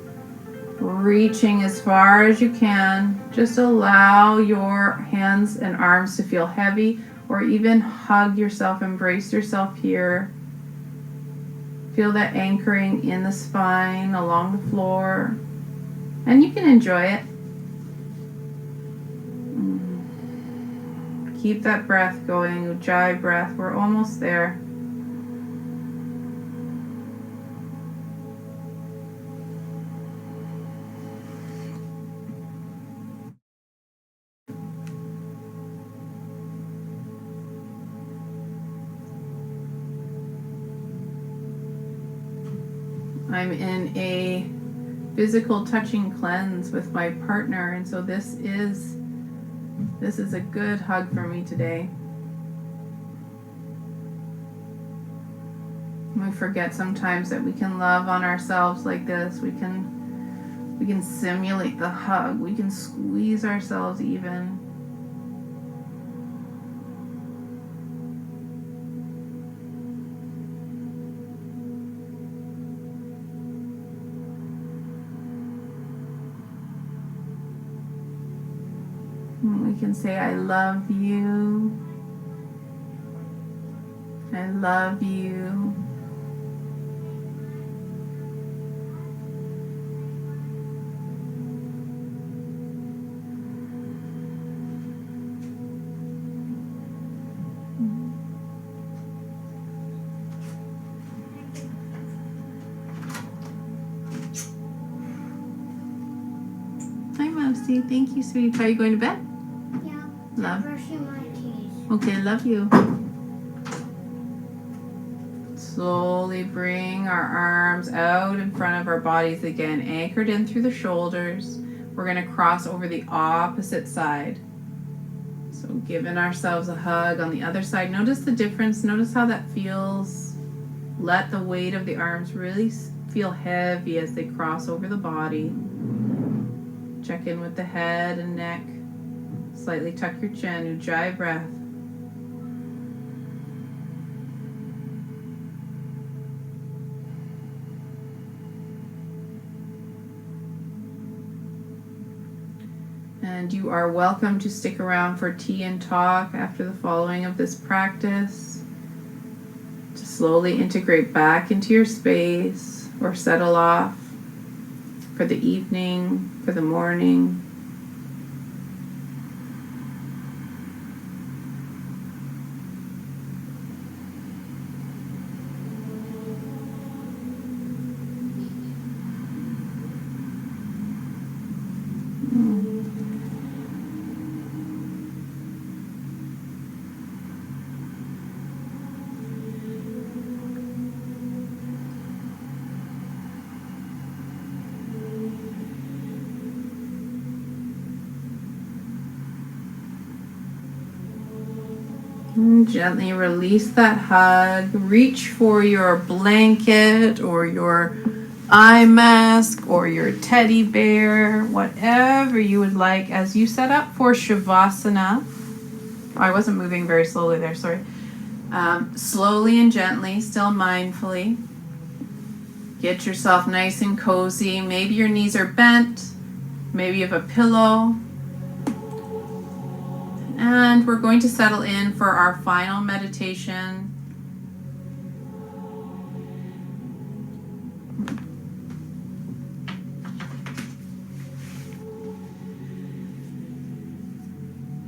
reaching as far as you can. Just allow your hands and arms to feel heavy, or even hug yourself, embrace yourself here. Feel that anchoring in the spine, along the floor, and you can enjoy it. Keep that breath going, Ujjayi breath. We're almost there. I'm in a physical touching cleanse with my partner, and so this is a good hug for me today. We forget sometimes that we can love on ourselves like this. We can simulate the hug. We can squeeze ourselves even. We can say, I love you. I love you. Hi, Mousy. Thank you, sweetie. Are you going to bed? Yeah. Love. Brushing my teeth. Okay, love you. Slowly bring our arms out in front of our bodies again, anchored in through the shoulders. We're going to cross over the opposite side. So giving ourselves a hug on the other side. Notice the difference. Notice how that feels. Let the weight of the arms really feel heavy as they cross over the body. Check in with the head and neck. Slightly tuck your chin. Ujjayi breath. And you are welcome to stick around for tea and talk after the following of this practice. To slowly integrate back into your space or settle off for the evening, for the morning. And gently release that hug. Reach for your blanket or your eye mask or your teddy bear, whatever you would like as you set up for Shavasana. Oh, I wasn't moving very slowly there, sorry. Slowly and gently, still mindfully. Get yourself nice and cozy. Maybe your knees are bent. Maybe you have a pillow. And we're going to settle in for our final meditation.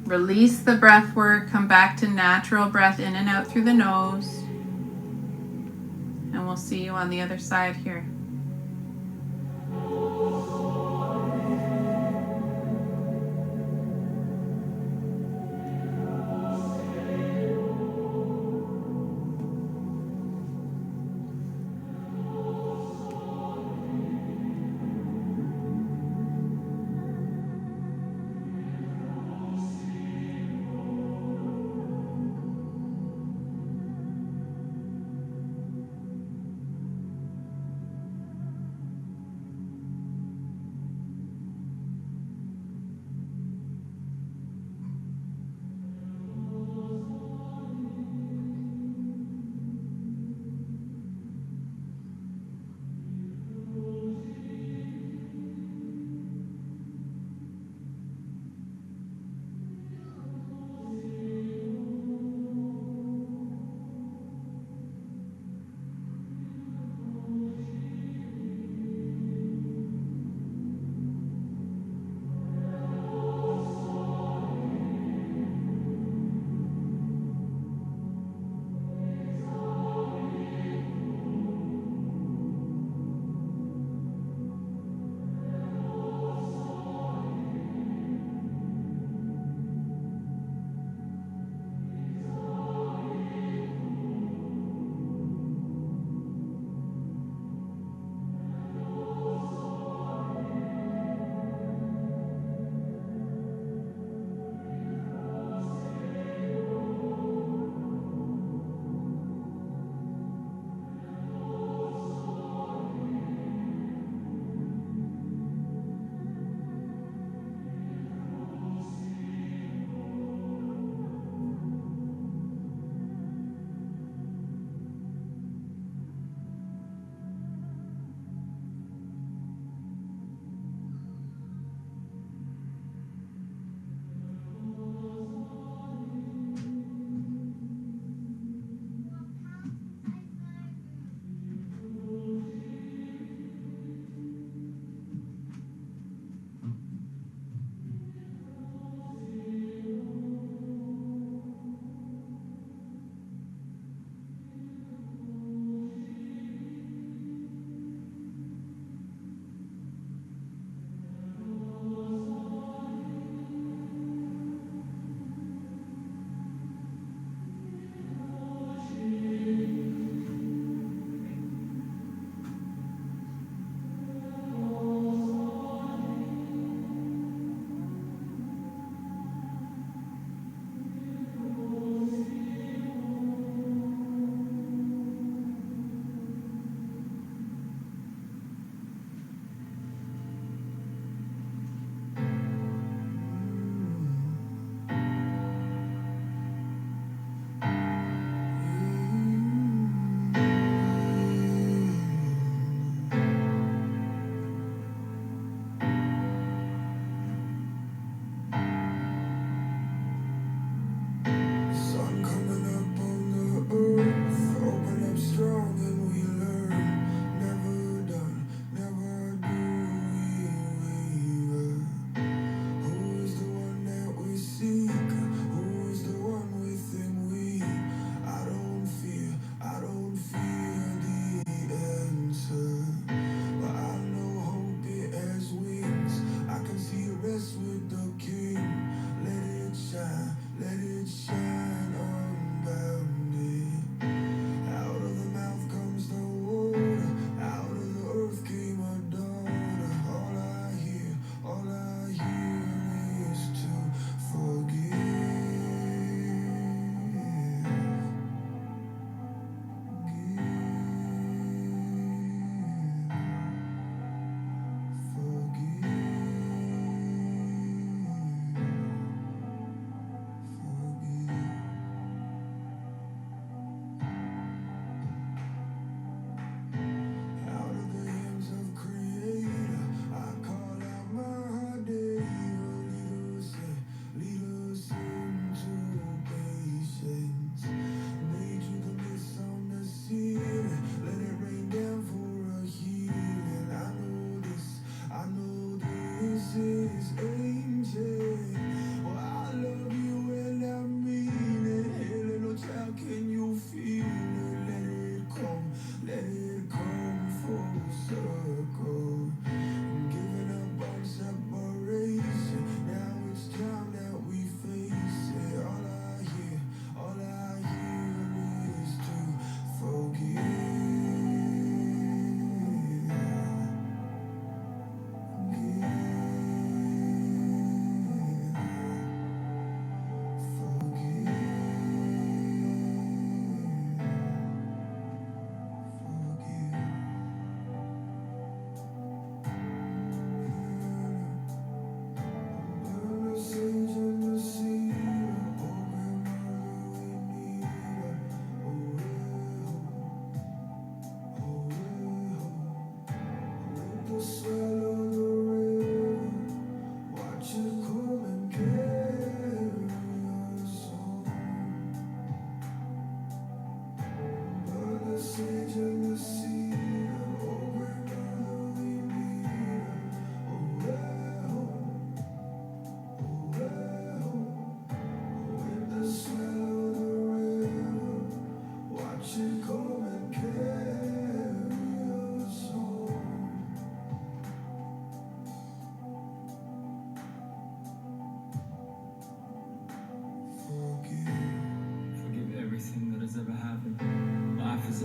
Release the breath work. Come back to natural breath in and out through the nose. And we'll see you on the other side here.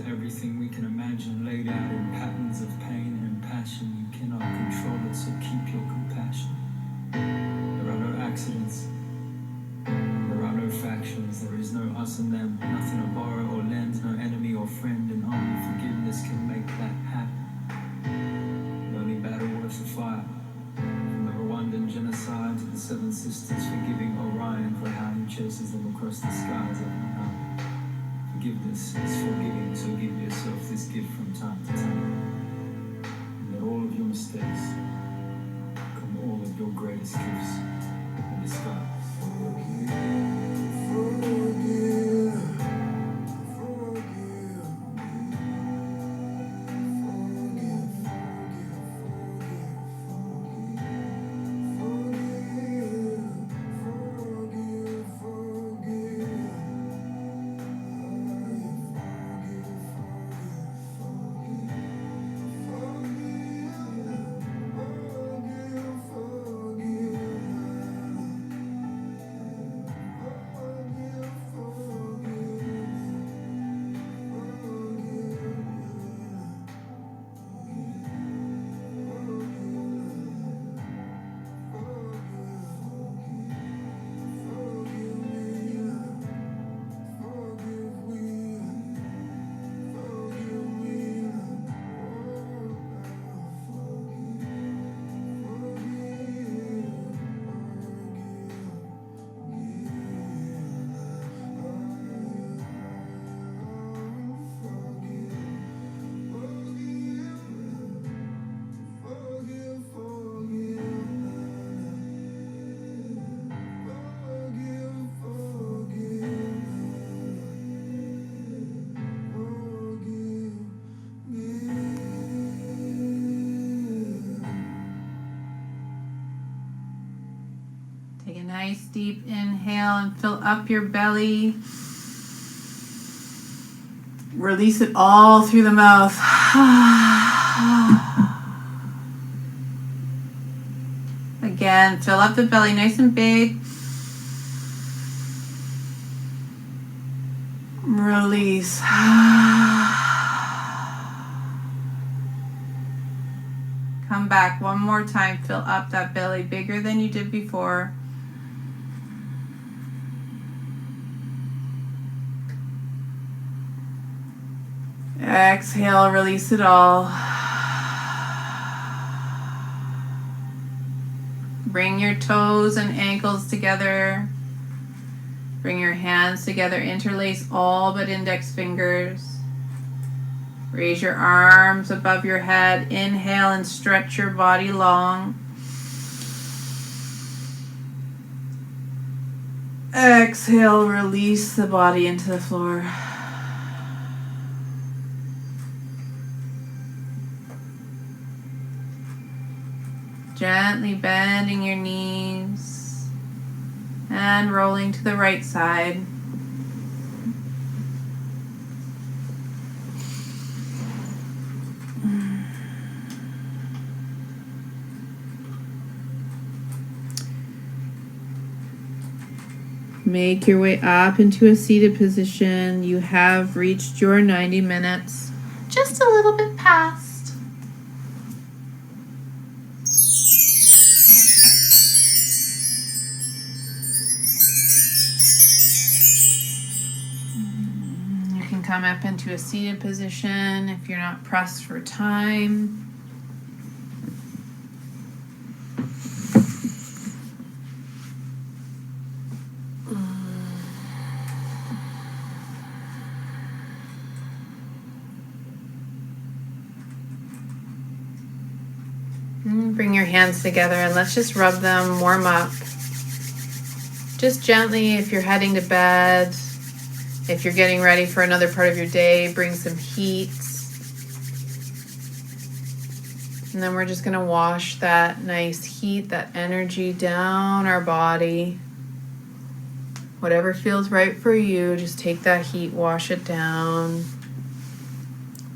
Everything we can imagine laid out in patterns of pain and passion. You cannot control it, so keep your compassion. There are no accidents. There are no factions. There is no us and them. Nothing to borrow or lend. No enemy or friend. And only forgiveness can make that happen. The only battle worth the fire. From the Rwandan genocide to the Seven Sisters forgiving Orion for how he chases them across the skies every night. Forgiveness is forgiving, so give yourself this gift from time to time. And let all of your mistakes come all of your greatest gifts in disguise. Take a nice deep inhale and fill up your belly. Release it all through the mouth. Again. again. Fill up the belly nice and big. Release. Come back one more time. Fill up that belly bigger than you did before. Exhale, release it all. Bring your toes and ankles together. Bring your hands together. Interlace all but index fingers. Raise your arms above your head. Inhale and stretch your body long. Exhale, release the body into the floor. Gently bending your knees and rolling to the right side. Make your way up into a seated position. You have reached your 90 minutes. Just a little bit past. You can come up into a seated position if you're not pressed for time. Bring your hands together and let's just rub them, warm up. Just gently if you're heading to bed, if you're getting ready for another part of your day, bring some heat. And then we're just going to wash that nice heat, that energy down our body. Whatever feels right for you, just take that heat, wash it down,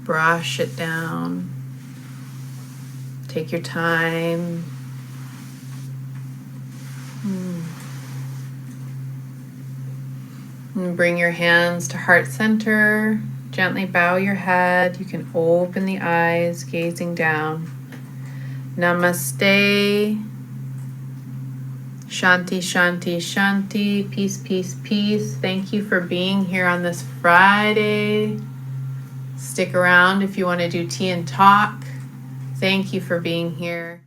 brush it down. Take your time. And bring your hands to heart center. Gently bow your head. You can open the eyes, gazing down. Namaste. Shanti, shanti, shanti. Peace, peace, peace. Thank you for being here on this Friday. Stick around if you want to do tea and talk. Thank you for being here.